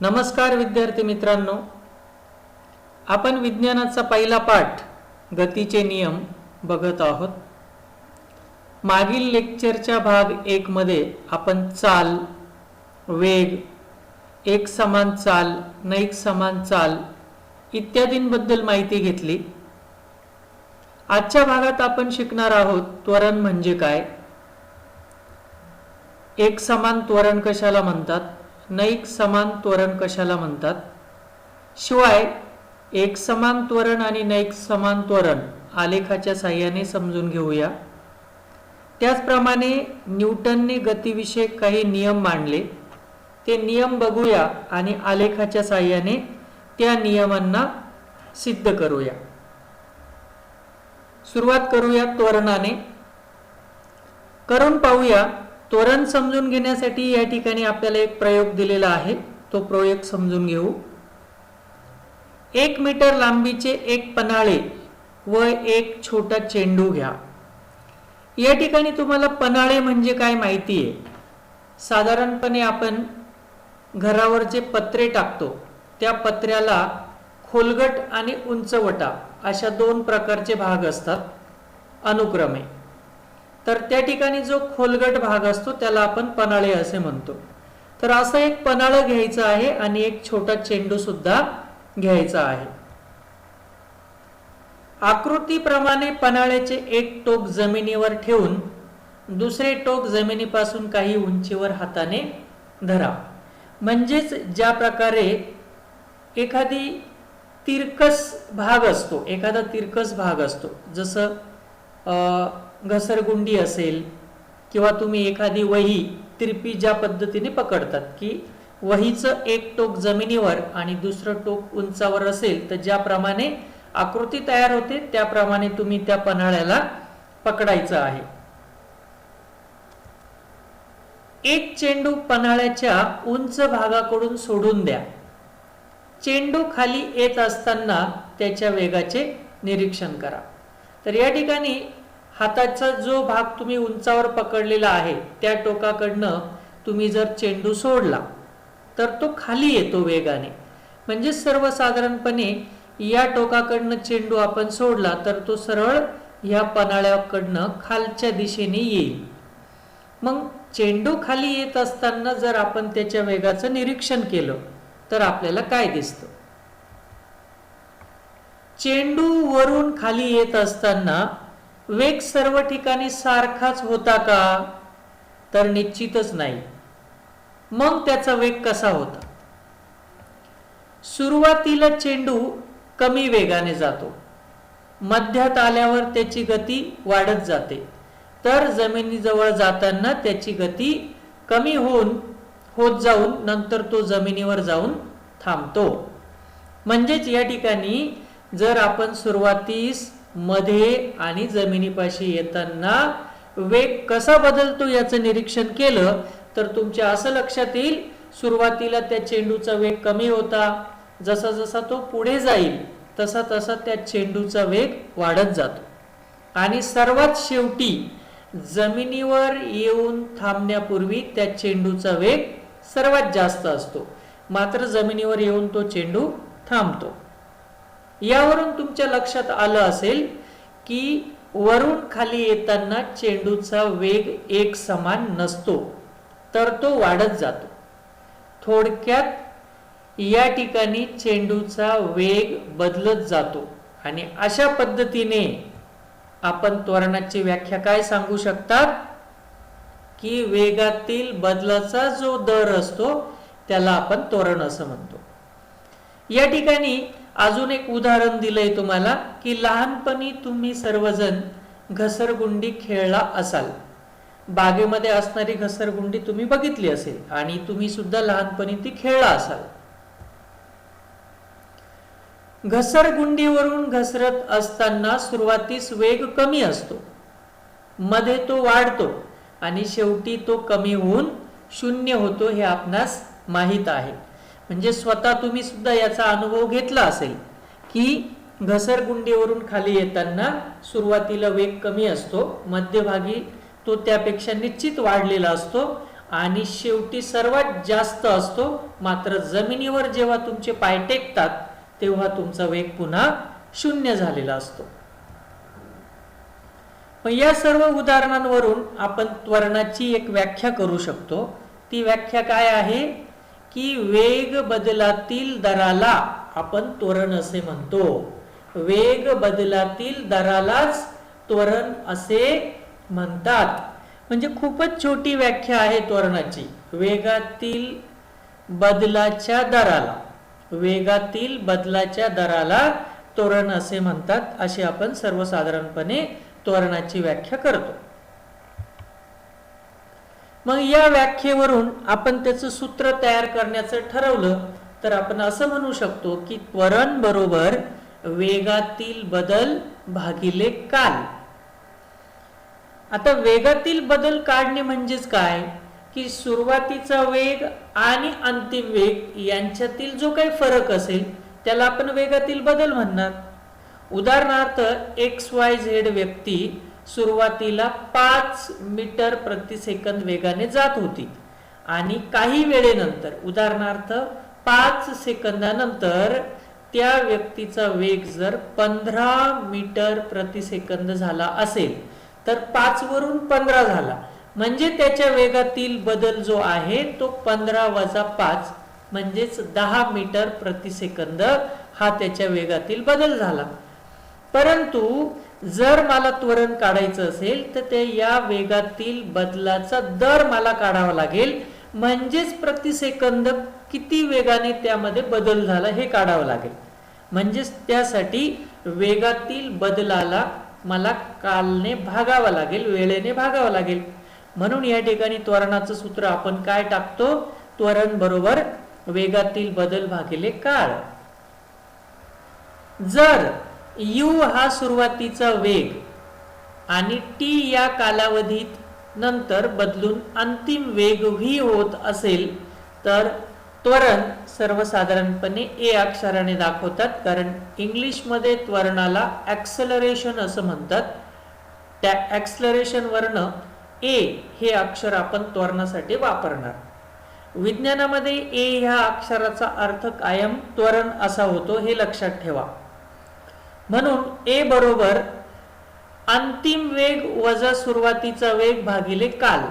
नमस्कार विद्यार्थी मित्रांनो, आपण विज्ञानाचा पहिला पाठ गतीचे नियम बघत आहोत। मागील लेक्चरच्या भाग 1 मध्ये आपण चाल, वेग, एक समान चाल, नैक समान चाल इत्यादींबद्दल माहिती घेतली। आजच्या भागात आपण शिकणार आहोत त्वरण म्हणजे काय, एक समान त्वरण कशाला म्हणतात, नैक समान त्वरण कशाला म्हणतात, शिवाय एक समान त्वरण आणि नैक समान त्वरण आलेखाच्या साहाय्याने समजून घेऊया। त्याचप्रमाणे न्यूटनने गतीविषयक काही नियम मांडले, ते नियम बघूया आणि आलेखाच्या साहाय्याने त्या नियमांना सिद्ध करूया। सुरुवात करूया त्वरणाने, करून पाहूया। त्वरण समजून घेण्यासाठी या ठिकाणी आपल्याला एक प्रयोग दिलेला आहे, तो प्रयोग समजून घेऊ। 1 मीटर लांबीचे एक पन्हाळे व एक छोटा चेंडू घ्या। या ठिकाणी तुम्हाला पन्हाळे म्हणजे काय माहिती आहे। साधारणपणे आपण घरावर जे पत्रे टाकतो त्या पत्र्याला खोलगट आणि उंचवटा अशा 2 प्रकारचे भाग असतात अनुक्रमे। तर त्या ठिकाणी जो खोलगट भाग असतो त्याला आपण पन्हाळे असे म्हणतो। तर असं एक पन्हाळं घ्यायचं आहे आणि एक छोटा चेंडू सुद्धा घ्यायचा आहे। आकृतीप्रमाणे पन्हाळ्याचे एक टोक जमिनीवर ठेवून दुसरे टोक जमिनीपासून काही उंचीवर हाताने धरा। म्हणजेच ज्या प्रकारे एखादा तिरकस भाग असतो जसं घसरगुंडी असेल किंवा तुम्ही एखादी वही तिरपी ज्या पद्धतीने पकडतात की वहीचं एक टोक जमिनीवर आणि दुसरं टोक उंचावर असेल, तर ज्याप्रमाणे आकृती तयार होते त्याप्रमाणे तुम्ही त्या पन्हाळ्याला पकडायचं आहे। एक चेंडू पन्हाळ्याच्या उंच भागाकडून सोडून द्या। चेंडू खाली येत असताना त्याच्या वेगाचे निरीक्षण करा। तर या ठिकाणी हाताचा जो भाग तुम्ही उंचावर पकडलेला आहे त्या टोकाकडनं तुम्ही जर चेंडू सोडला तर तो खाली येतो वेगाने। म्हणजे सर्वसाधारणपणे या टोकाकडनं चेंडू आपण सोडला तर तो सरळ या पन्हाळ्याकडनं खालच्या दिशेने येईल। मग चेंडू खाली येत असताना जर आपण त्याच्या वेगाचं निरीक्षण केलं तर आपल्याला काय दिसतं। चेंडू वरून खाली येत असताना वेग सर्व ठिकाणी सारखाच होता का, तर निश्चितच नाही। मग त्याचा वेग कसा होता। सुरुवातीला चेंडू कमी वेगाने जातो, मध्यात आल्यावर त्याची गती वाढत जाते, तर जमिनीजवळ जाताना त्याची गती कमी होत जाऊन नंतर तो जमिनीवर जाऊन थांबतो। म्हणजेच या ठिकाणी जर आपण सुरुवातीस, मध्ये आणि जमिनीपाशी येताना वेग कसा बदलतो याचं निरीक्षण केलं तर तुमच्या असं लक्षात येईल, सुरुवातीला त्या चेंडूचा वेग कमी होता, जसा जसा तो पुढे जाईल तसा तसा त्या चेंडूचा वेग वाढत जातो आणि सर्वात शेवटी जमिनीवर येऊन थांबण्यापूर्वी त्या चेंडूचा वेग सर्वात जास्त असतो, मात्र जमिनीवर येऊन तो चेंडू थांबतो। यावरून तुमच्या लक्षात आलं असेल की वरून खाली येताना चेंडूचा वेग एक समान नसतो, तर तो वाढत जातो। थोडक्यात या ठिकाणी चेंडूचा वेग बदलत जातो आणि अशा पद्धतीने आपण त्वरणाची व्याख्या काय सांगू शकतात की वेगातील बदलाचा जो दर असतो त्याला आपण त्वरण असं म्हणतो। या ठिकाणी अजून एक उदाहरण दिलंय तुम्हाला की लहानपणी तुम्ही सर्वजण घसरगुंडी खेळला असाल। बागेमध्ये असणारी घसरगुंडी तुम्ही बघितली असेल आणि तुम्ही सुद्धा लहानपणी ती खेळला असाल। घसरगुंडीवरून घसरत असताना सुरुवातीस वेग कमी असतो, मध्ये तो वाढतो आणि शेवटी तो कमी होऊन 0 होतो, हे आपणास माहीत आहे। म्हणजे स्वतः तुम्ही सुद्धा याचा अनुभव घेतला असेल की घसरगुंडीवरून खाली येताना सुरुवातीला वेग कमी असतो, मध्यभागी तो त्यापेक्षा निश्चित वाढलेला असतो आणि शेवटी सर्वात जास्त असतो. मात्र जमिनीवर जेव्हा तुमचे पाय टेकतात तेव्हा तुमचा वेग पुन्हा 0 झालेला असतो. पण या सर्व उदाहरणांवरून आपण त्वरणाची एक व्याख्या करू शकतो. ती व्याख्या काय आहे की वेग बदलातील दराला आपण त्वरण असे म्हणतो. वेग बदलातील दरालाच त्वरण असे म्हणतात. म्हणजे खूपच छोटी व्याख्या आहे त्वरणाची. वेगातील बदलाच्या दराला, वेगातील बदलाच्या दराला त्वरण असे म्हणतात, अशी आपण सर्वसाधारणपणे त्वरणाची व्याख्या करतो. मग या व्याख्येवरून आपण त्याचं सूत्र तयार करण्याचं ठरवलं तर आपण असं म्हणू शकतो की त्वरण बरोबर वेगातील बदल भागिले काल. आता वेगातील बदल काढणे म्हणजेच काय की सुरुवातीचा वेग आणि अंतिम वेग यांच्यातील जो काही फरक असेल त्याला आपण वेगातील बदल म्हणणार. उदाहरणार्थ XYZ व्यक्ती सुरुवातीला 5 मीटर प्रति सेकंद वेगाने जात होती आणि काही वेळेनंतर उदाहरणार्थ 5 सेकंदानंतर त्या व्यक्तीचा वेग जर 15 मीटर प्रति सेकंद झाला असेल तर 5 वरून 15 झाला, म्हणजे त्याच्या वेगातील बदल जो आहे तो 15 वजा 5 म्हणजेच 10 मीटर प्रति सेकंद हा त्याच्या वेगातील बदल झाला. परंतु जर मला त्वरण काढायचं असेल तर ते या वेगातील बदलाचा दर मला काढावा लागेल, म्हणजेच प्रति सेकंद किती वेगाने त्यामध्ये बदल झाला हे काढावं लागेल. म्हणजेच त्यासाठी वेगातील बदलाला मला कालने भागावं लागेल, वेळेने भागावं लागेल. म्हणून या ठिकाणी त्वरणाचं सूत्र आपण काय टाकतो, त्वरण बरोबर वेगातील बदल भागिले काळ. जर u हा सुरुवातीचा वेग आणि t या कालावधीत नंतर बदलून अंतिम वेग v होत असेल तर त्वरण सर्वसाधारणपणे a अक्षराने दाखवतात, कारण इंग्लिश मध्ये त्वरणाला ऍक्सलरेशन असं म्हणतात. त्या ऍक्सलरेशन वर्ण a हे अक्षर आपण त्वरणासाठी वापरणार. विज्ञानामध्ये a ह्या अक्षराचा अर्थ कायम त्वरण असा होतो, हे लक्षात ठेवा. म्हणून a बरोबर अंतिम वेग वजा सुरुवातीचा वेग भागिले काल.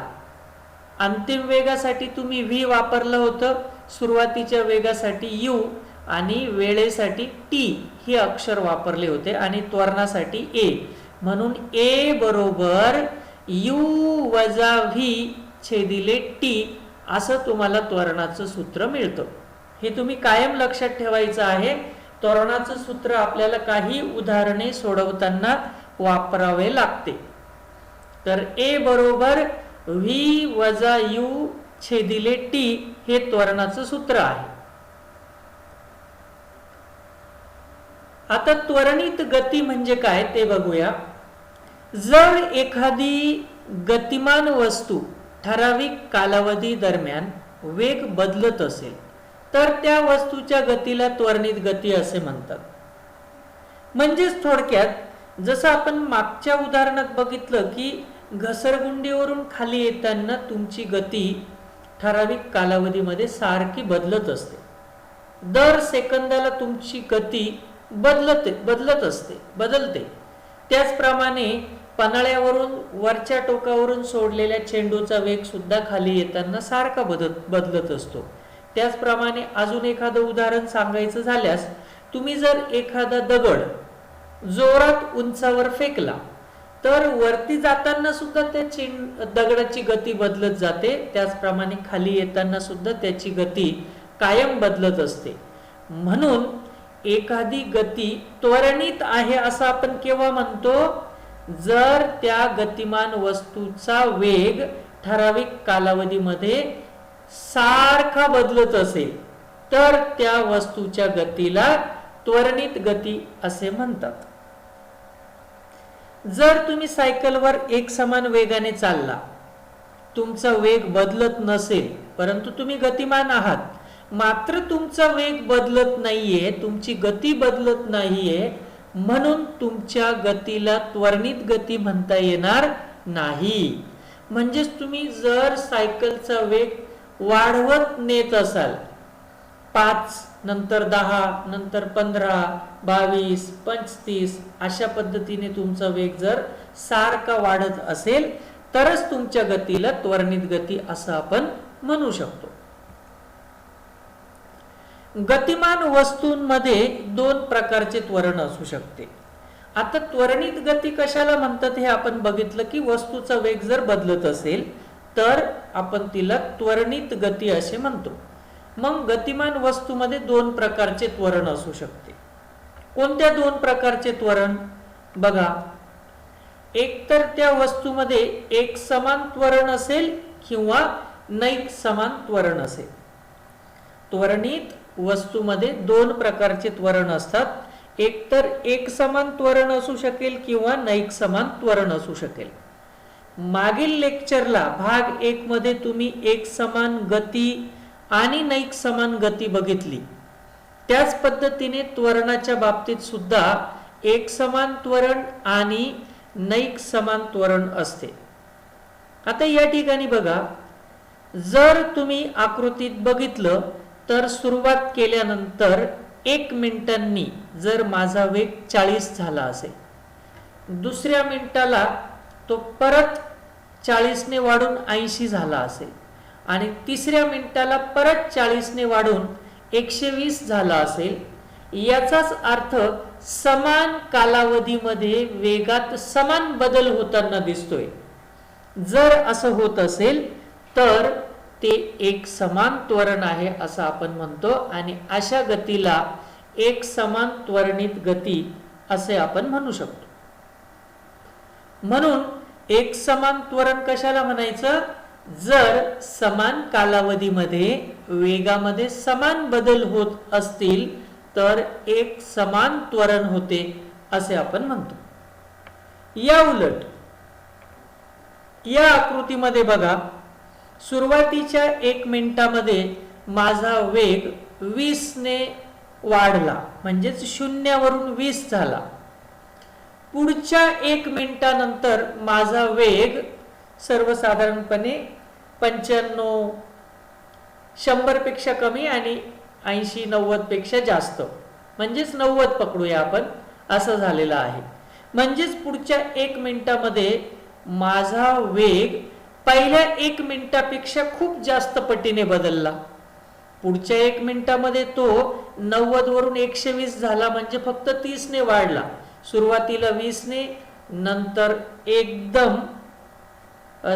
अंतिम वेगासाठी तुम्ही v वापरलं होतं, सुरुवातीच्या वेगासाठी u आणि वेळेसाठी t हे अक्षर वापरले होते आणि त्वरणासाठी a. म्हणून a बरोबर u वजा v छेदिले t असं तुम्हाला त्वरणाचं सूत्र मिळतं. हे तुम्ही कायम लक्षात ठेवायचं आहे. त्वरणाचं सूत्र आपल्याला काही उदाहरणे सोडवताना वापरावे लागते. तर a बरोबर v वजा u छेदिले t हे त्वरणाचं सूत्र आहे. आता त्वरणित गती म्हणजे काय ते बघूया. जर एखादी गतिमान वस्तू ठराविक कालावधी दरम्यान वेग बदलत असेल तर त्या वस्तूच्या गतीला त्वरणित गती असे म्हणतात. म्हणजेच थोडक्यात जसं आपण मागच्या उदाहरणात बघितलं की घसरगुंडीवरून खाली येताना तुमची गती ठराविक कालावधीमध्ये सारखी बदलत असते. दर सेकंदाला तुमची गती बदलते. त्याचप्रमाणे पन्हाळ्यावरून वरच्या टोकावरून सोडलेल्या चेंडूचा वेग सुद्धा खाली येताना सारखा बदलत असतो. त्याचप्रमाणे अजून एखादं उदाहरण सांगायचं झाल्यास, तुम्ही जर एखादा दगड जोरात उंचावर फेकला तर वरती जाताना सुद्धा त्या दगडाची गती बदलत जाते. त्याचप्रमाणे खाली येताना सुद्धा त्याची गती कायम बदलत असते. म्हणून एखादी गती त्वरणित आहे असं आपण केव्हा म्हणतो, जर त्या गतिमान वस्तूचा वेग ठराविक कालावधीमध्ये सारखा बदलत असेल तर त्या वस्तूच्या गतीला त्वरणित गती असे म्हणतात. जर तुम्ही सायकलवर एक समान वेगाने चालला, तुमचा वेग बदलत नसेल परंतु तुम्ही गतिमान आहात, मात्र तुमचा वेग बदलत नाहीये, तुमची गती बदलत नाहीये, म्हणून तुमच्या गतीला त्वरणित गती म्हणता येणार नाही. म्हणजेच तुम्ही जर सायकलचा वेग वाढवत नेत असाल, 5 नंतर 10 नंतर 15 22 35 अशा पद्धतीने तुमचा वेग जर सारखा वाढत असेल तरच तुमच्या गतीला त्वरणित गती असं आपण म्हणू शकतो. गतिमान वस्तूंमध्ये 2 प्रकारचे त्वरण असू शकते. आता त्वरणित गती कशाला म्हणतात हे आपण बघितलं की वस्तूचा वेग जर बदलत असेल तर आपण तिला त्वरणित गती असे म्हणतो. मग गतिमान वस्तूमध्ये 2 प्रकारचे त्वरण असू शकते. कोणत्या 2 प्रकारचे त्वरण बघा, एक तर त्या वस्तूमध्ये एक समान त्वरण असेल किंवा नैक समान त्वरण असेल. त्वरणित वस्तूमध्ये 2 प्रकारचे त्वरण असतात. एक तर एक समान त्वरण असू शकेल किंवा नैक समान त्वरण असू शकेल. मागील लेक्चरला भाग 1 मध्ये तुम्ही एक समान गती आणि नैक समान गती बघितली. त्याच पद्धतीने त्वरणाच्या बाबतीत सुद्धा एक समान त्वरण आणि नैक समान त्वरण असते. आता या ठिकाणी बघा, जर तुम्ही आकृतीत बघितलं तर सुरुवात केल्यानंतर 1 मिनिटांनी जर माझा वेग 40 झाला असेल, दुसऱ्या मिनिटाला तो परत 40 ने वाढून 80 झाला असेल आणि तिसऱ्या मिनिटाला परत 40 ने वाढून 120 झाला असेल, याचाच अर्थ समान कालावधीमध्ये वेगात समान बदल होताना दिसतोय. जर असं होत असेल तर ते एक समान त्वरण आहे असं आपण म्हणतो आणि अशा गतीला एक समान त्वरणित गती असे आपण म्हणू शकतो. म्हणून एक समान त्वरण कशाला म्हणायचं, जर समान कालावधीमध्ये वेगामध्ये समान बदल होत असतील तर एक समान त्वरण होते असे आपण म्हणतो. या उलट या आकृतीमध्ये बघा, सुरुवातीच्या 1 मिनिटामध्ये माझा वेग 20 ने वाढला, म्हणजेच 0 वरून 20 झाला. पुढच्या 1 मिनिटानंतर माझा वेग सर्वसाधारणपणे 95 100 पेक्षा कमी आणि 80 90 पेक्षा जास्त, म्हणजेच 90 पकडूया आपण, असं झालेलं आहे. म्हणजेच पुढच्या 1 मिनिटामध्ये माझा वेग पहिल्या 1 मिनिटापेक्षा खूप जास्त पटीने बदलला. पुढच्या 1 मिनिटामध्ये तो 90 वरून 120 झाला, म्हणजे फक्त 30 ने वाढला. सुरुवातीला 20 ने, नंतर एकदम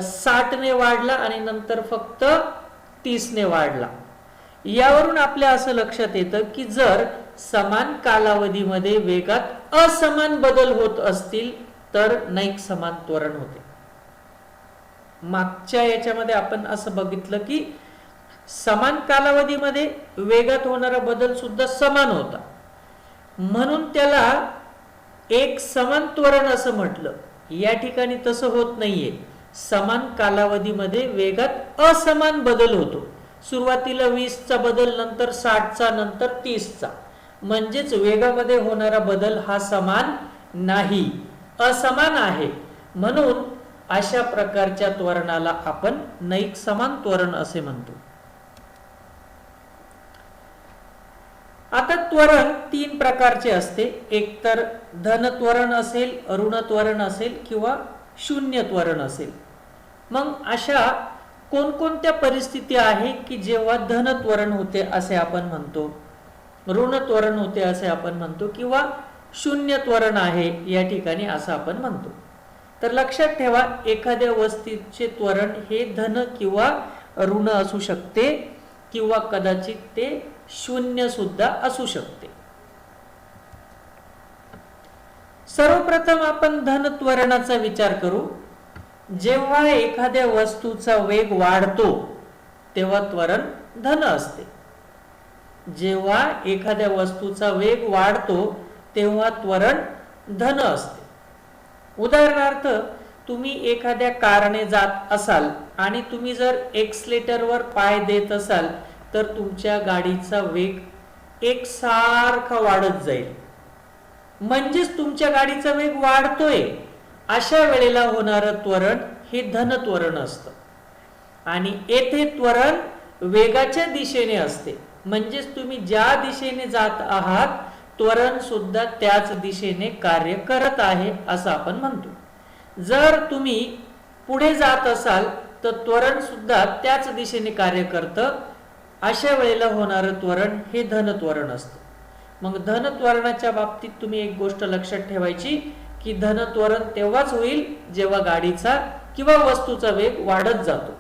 60 ने वाढला आणि नंतर फक्त 30 ने वाढला. यावरून आपल्या असं लक्षात येतं की जर समान कालावधीमध्ये वेगात असमान बदल होत असतील तर नैक समान त्वरण होते. मागच्या याच्यामध्ये आपण असं बघितलं की समान कालावधीमध्ये वेगात होणारा बदल सुद्धा समान होता, म्हणून त्याला एक समान त्वरण असं म्हटलं. या ठिकाणी तसं होत नाहीये. समान कालावधीमध्ये वेगात असमान बदल होतो. सुरुवातीला 20 चा बदल, नंतर 60 चा, नंतर 30 चा, म्हणजेच वेगामध्ये होणारा बदल हा समान नाही, असमान आहे. म्हणून अशा प्रकारच्या त्वरणाला आपण नैक समान त्वरण असे म्हणतो. आता त्वरण 3 प्रकारचे असते. एक तर धन त्वरण असेल, ऋण त्वरण असेल किंवा शून्य त्वरण असेल. मग अशा कोणकोणत्या परिस्थिती आहे की जेव्हा धन त्वरण होते असे आपण म्हणतो, ऋण त्वरण होते असे आपण म्हणतो, किंवा शून्य त्वरण आहे या ठिकाणी असं आपण म्हणतो. तर लक्षात ठेवा, एखाद्या वस्तूचे त्वरण हे धन किंवा ऋण असू शकते किंवा कदाचित ते शून्य सुद्धा असू शकते. सर्वप्रथम आपण धन त्वरणाचा विचार करू. जेव्हा एखाद्या वस्तूचा वेग वाढतो तेव्हा त्वरण धन असते. जेव्हा एखाद्या वस्तूचा वेग वाढतो तेव्हा त्वरण धन असते. उदाहरणार्थ, तुम्ही एखाद्या कारने जात असाल आणि तुम्ही जर एक्सलेटरवर पाय देत असाल तर तुमच्या गाडीचा वेग एकसारखा वाढत जाईल, म्हणजेच तुमच्या गाडीचा वेग वाढतोय. अशा वेळेला होणारं त्वरण हे धन त्वरण असतं आणि येथे त्वरण वेगाच्या दिशेने असते. म्हणजेच तुम्ही ज्या दिशेने जात आहात त्वरण सुद्धा त्याच दिशेने कार्य करत आहे असं आपण म्हणतो. जर तुम्ही पुढे जात असाल तर त्वरण सुद्धा त्याच दिशेने कार्य करतं. अशा वेळेला होणारं त्वरण हे धन त्वरण असतं. मग धन त्वरणाच्या बाबतीत तुम्ही एक गोष्ट लक्षात ठेवायची की धन त्वरण तेव्हाच होईल जेव्हा गाडीचा किंवा वस्तूचा वेग वाढत जातो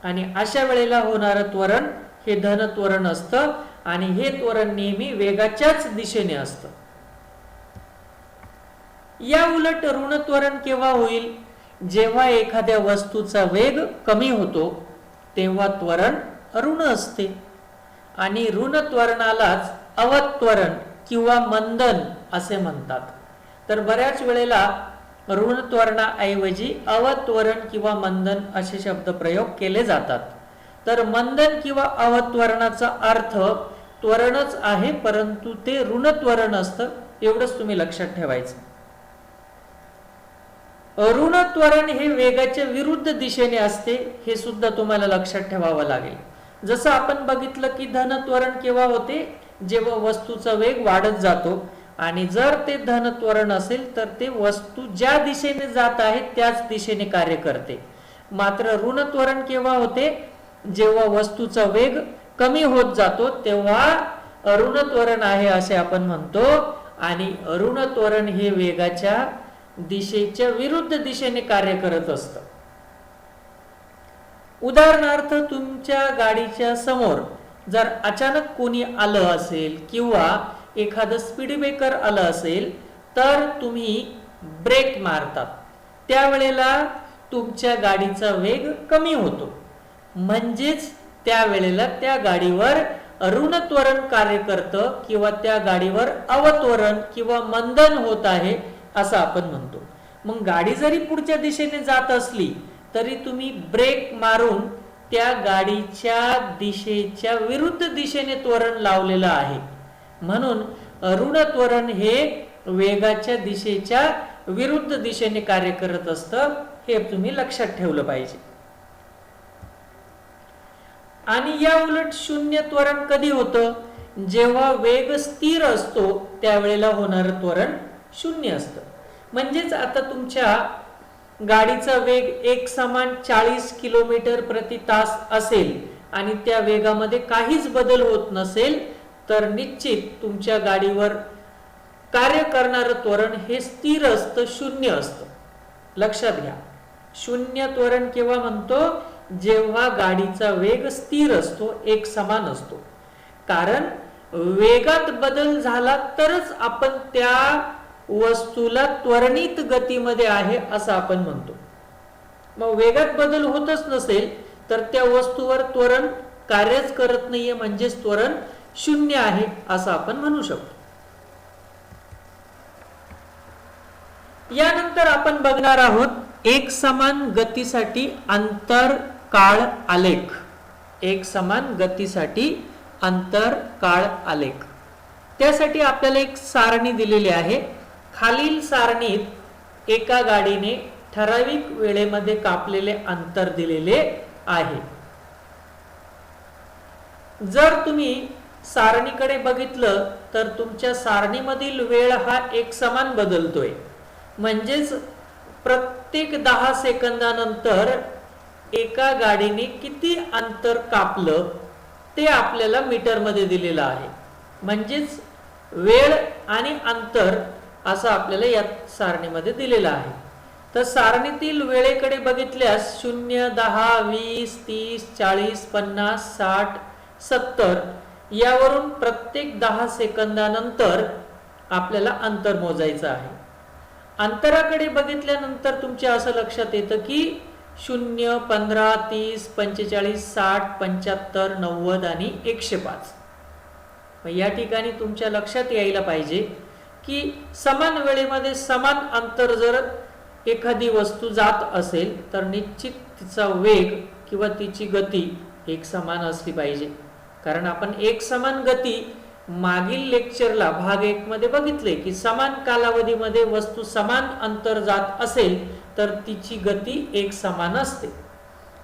आणि अशा वेळेला होणारं त्वरण हे धन त्वरण असतं आणि हे त्वरण नेहमी वेगाच्याच दिशेने असतं. या उलट ऋण त्वरण केव्हा होईल? जेव्हा एखाद्या वस्तूचा वेग कमी होतो तेव्हा त्वरण ऋण असते आणि ऋण त्वरणालाच अवत्वरण किंवा मंदन असे म्हणतात. तर बऱ्याच वेळेला ऋण त्वरणाऐवजी अवत्वरण किंवा मंदन असे शब्दप्रयोग केले जातात. तर मंदन किंवा अवत्वरणाचा अर्थ त्वरणच आहे परंतु ते ऋण त्वरण असतं, एवढंच तुम्ही लक्षात ठेवायचं. ऋण त्वरण हे वेगाच्या विरुद्ध दिशेने असते हे सुद्धा तुम्हाला लक्षात ठेवावं लागेल. जसं आपण बघितलं की धन त्वरण केव्हा होते? जेव्हा वस्तूचा वेग वाढत जातो आणि जर ते धन त्वरण असेल तर ते वस्तू ज्या दिशेने जात आहे त्याच दिशेने कार्य करते. मात्र ऋण त्वरण केव्हा होते? जेव्हा वस्तूचा वेग कमी होत जातो तेव्हा ऋण त्वरण आहे असे आपण म्हणतो आणि ऋण त्वरण हे वेगाच्या दिशेच्या विरुद्ध दिशेने कार्य करत असतं. उदाहरणार्थ तुमच्या गाडीच्या समोर जर अचानक कोणी आलं असेल किंवा एखादं स्पीड ब्रेकर आलं असेल तर तुम्ही ब्रेक मारतात. त्यावेळेला तुमच्या गाडीचा वेग कमी होतो म्हणजेच त्यावेळेला त्या गाडीवर ऋण त्वरण कार्य करतं किंवा त्या गाडीवर अवत्वरण किंवा मंदन होत आहे असं आपण म्हणतो. मग गाडी जरी पुढच्या दिशेने जात असली तरी तुम्ही ब्रेक मारून त्या गाडीच्या दिशेच्या विरुद्ध दिशेने त्वरण लावलेलं आहे. म्हणून ऋण त्वरण हे वेगाच्या दिशेच्या विरुद्ध दिशेने कार्य करत असतं, हे तुम्ही लक्षात ठेवलं पाहिजे. आणि या उलट शून्य त्वरण कधी होतं? जेव्हा वेग स्थिर असतो त्यावेळेला होणारं त्वरण शून्य असतं. म्हणजेच आता तुमच्या गाडीचा वेग एक समान 40 किलोमीटर प्रति तास असेल आणि त्या वेगामध्ये काहीच बदल होत नसेल तर निश्चित तुमच्या गाडीवर कार्य करणारं त्वरण हे स्थिर असतं, शून्य असतं. लक्षात घ्या, शून्य त्वरण केव्हा म्हणतो? जेव्हा गाडीचा वेग स्थिर असतो, एक समान असतो. कारण वेगात बदल झाला तरच आपण त्या वस्तूला त्वरणित गतीमध्ये आहे असं आपण म्हणतो. मग वेगात बदल होतच नसेल तर त्या वस्तूवर त्वरण कार्यच करत नाहीये म्हणजेच त्वरण शून्य आहे असं आपण म्हणू शकतो. यानंतर आपण बघणार आहोत एक समान गतीसाठी अंतर काळ आलेख. एक समान गतीसाठी अंतर काळ आलेख. त्यासाठी आपल्याला एक सारणी दिलेली आहे. खालील सारणीत एका गाडीने ठराविक वेळेमध्ये कापलेले अंतर दिलेले आहे. जर तुम्ही सारणीकडे बघितलं तर तुमच्या सारणीमधील वेळ हा एक समान बदलतोय. म्हणजेच प्रत्येक 10 सेकंदानंतर एका गाडीने किती अंतर कापलं ते आपल्याला मीटरमध्ये दिलेलं आहे. म्हणजेच वेळ आणि अंतर असं आपल्याला या सारणीमध्ये दिलेलं आहे. तर सारणीतील वेळेकडे बघितल्यास 0, 10, 20, 30, 40, 50, 60, 70 यावरून प्रत्येक 10 सेकंदानंतर आपल्याला अंतर मोजायचं आहे. अंतराकडे बघितल्यानंतर तुमच्या असं लक्षात येतं की 0, 15, 30, 45, 60, 75, 90 आणि 105. या ठिकाणी तुमच्या लक्षात यायला पाहिजे की समान वेळेमध्ये समान अंतर जर एखादी वस्तू जात असेल तर निश्चित तिचा वेग किंवा तिची गती एक समान असली पाहिजे. कारण आपण एक समान गती मागील लेक्चरला भाग 1 मध्ये बघितले की समान कालावधीमध्ये वस्तू समान अंतर जात असेल तर तिची गती एक समान असते.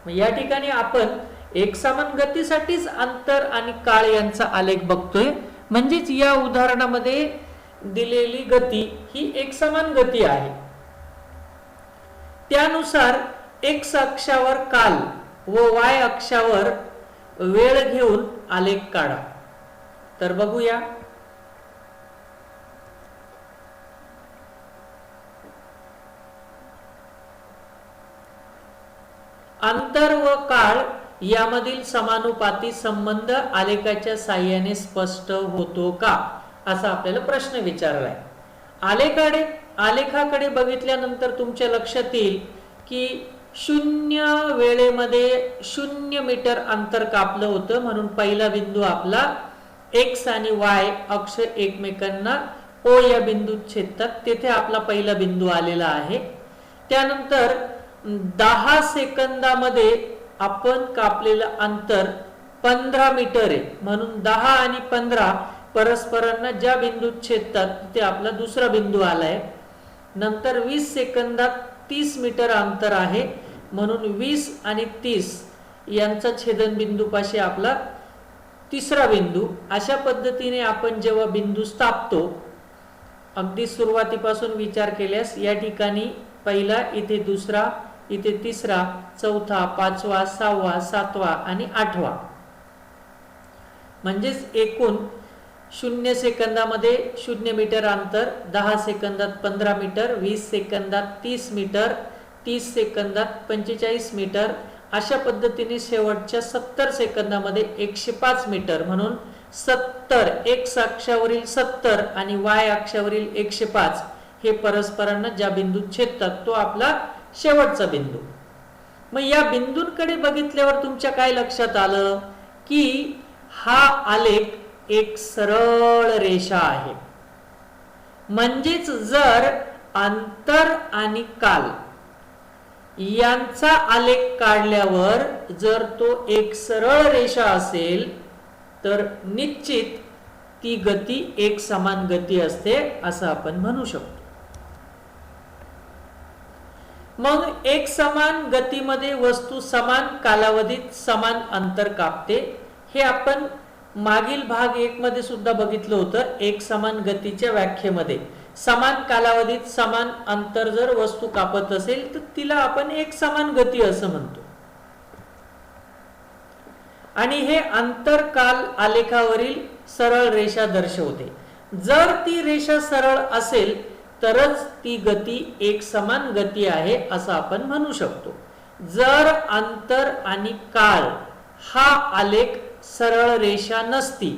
या ठिकाणी आपण एकसमान गतीसाठीच अंतर आणि काळ यांचा आलेख बघतोय. म्हणजेच या उदाहरणामध्ये दिलेली गती ही एकसमान गती आहे. त्यानुसार एक्स अक्षावर काल व वाय अक्षावर वेळ घेऊन आलेख काढा. तर बघूया. अंतर व काळ यामधील समानुपाती संबंध आलेखाच्या साहाय्याने स्पष्ट होतो का, असा आपल्याला प्रश्न विचारलाय. आलेखाकडे बघितल्यानंतर तुमच्या लक्षात येईल की 0 वेळेमध्ये 0 मीटर अंतर कापलं होतं. म्हणून पहिला बिंदू आपला एक्स आणि वाय अक्ष एकमेकांना ओ या बिंदूत छेदतात, तेथे आपला पहिला बिंदू आलेला आहे. त्यानंतर 10 सेकंदामध्ये आपण कापलेलं अंतर 15 मीटर आहे. म्हणून 10 आणि 15 परस्परांना ज्या बिंदूत छेदतात तिथे आपला दुसरा बिंदू आलाय. नंतर 20 सेकंदात 30 मीटर अंतर आहे. म्हणून 20 आणि 30 यांचा छेदनबिंदूपाशी आपला तिसरा बिंदू. अशा पद्धतीने आपण जेव्हा बिंदू स्थापतो, अगदी सुरुवातीपासून विचार केल्यास या ठिकाणी पहिला, इथे दुसरा, इथे तिसरा, चौथा, पाचवा, 6वा, 7वा आणि 8वा. म्हणजेच एकूण 0 सेकंदामध्ये 0 मीटर अंतर, 10 सेकंदात 15 मीटर, 20 सेकंदात 30 मीटर, 30 सेकंदात 45 मीटर. अशा पद्धतीने शेवटच्या 70 सेकंदामध्ये 105 मीटर. म्हणून 70 एक्स अक्षावरील 70 आणि वाय अक्षावरील 105 हे परस्परांना ज्या बिंदूत छेदतात तो आपला शेवटचा बिंदू. मग या बिंदूंकडे बघितल्यावर तुमच्या काय लक्षात आलं की हा आलेख एक सरळ रेषा आहे. म्हणजेच जर अंतर आणि काल यांचा आलेख काढल्यावर जर तो एक सरळ रेषा असेल तर निश्चित ती गती एक समान गती असते असं आपण म्हणू शकतो. मग एक समान गतीमध्ये वस्तू समान कालावधीत समान अंतर कापते. हे आपण मागील भाग 1 मध्ये सुद्धा बघितलं होतं. एक समान गतीच्या व्याख्येमध्ये समान कालावधीत समान अंतर जर वस्तू कापत असेल तर तिला आपण एक समान गती असं म्हणतो. आणि हे अंतर काल आलेखावरील सरळ रेषा दर्शवते. जर ती रेषा सरळ असेल तरच ती गती एक समान गती आहे असं आपण म्हणू शकतो. जर अंतर आणि काळ हा आलेख सरळ रेषा नसती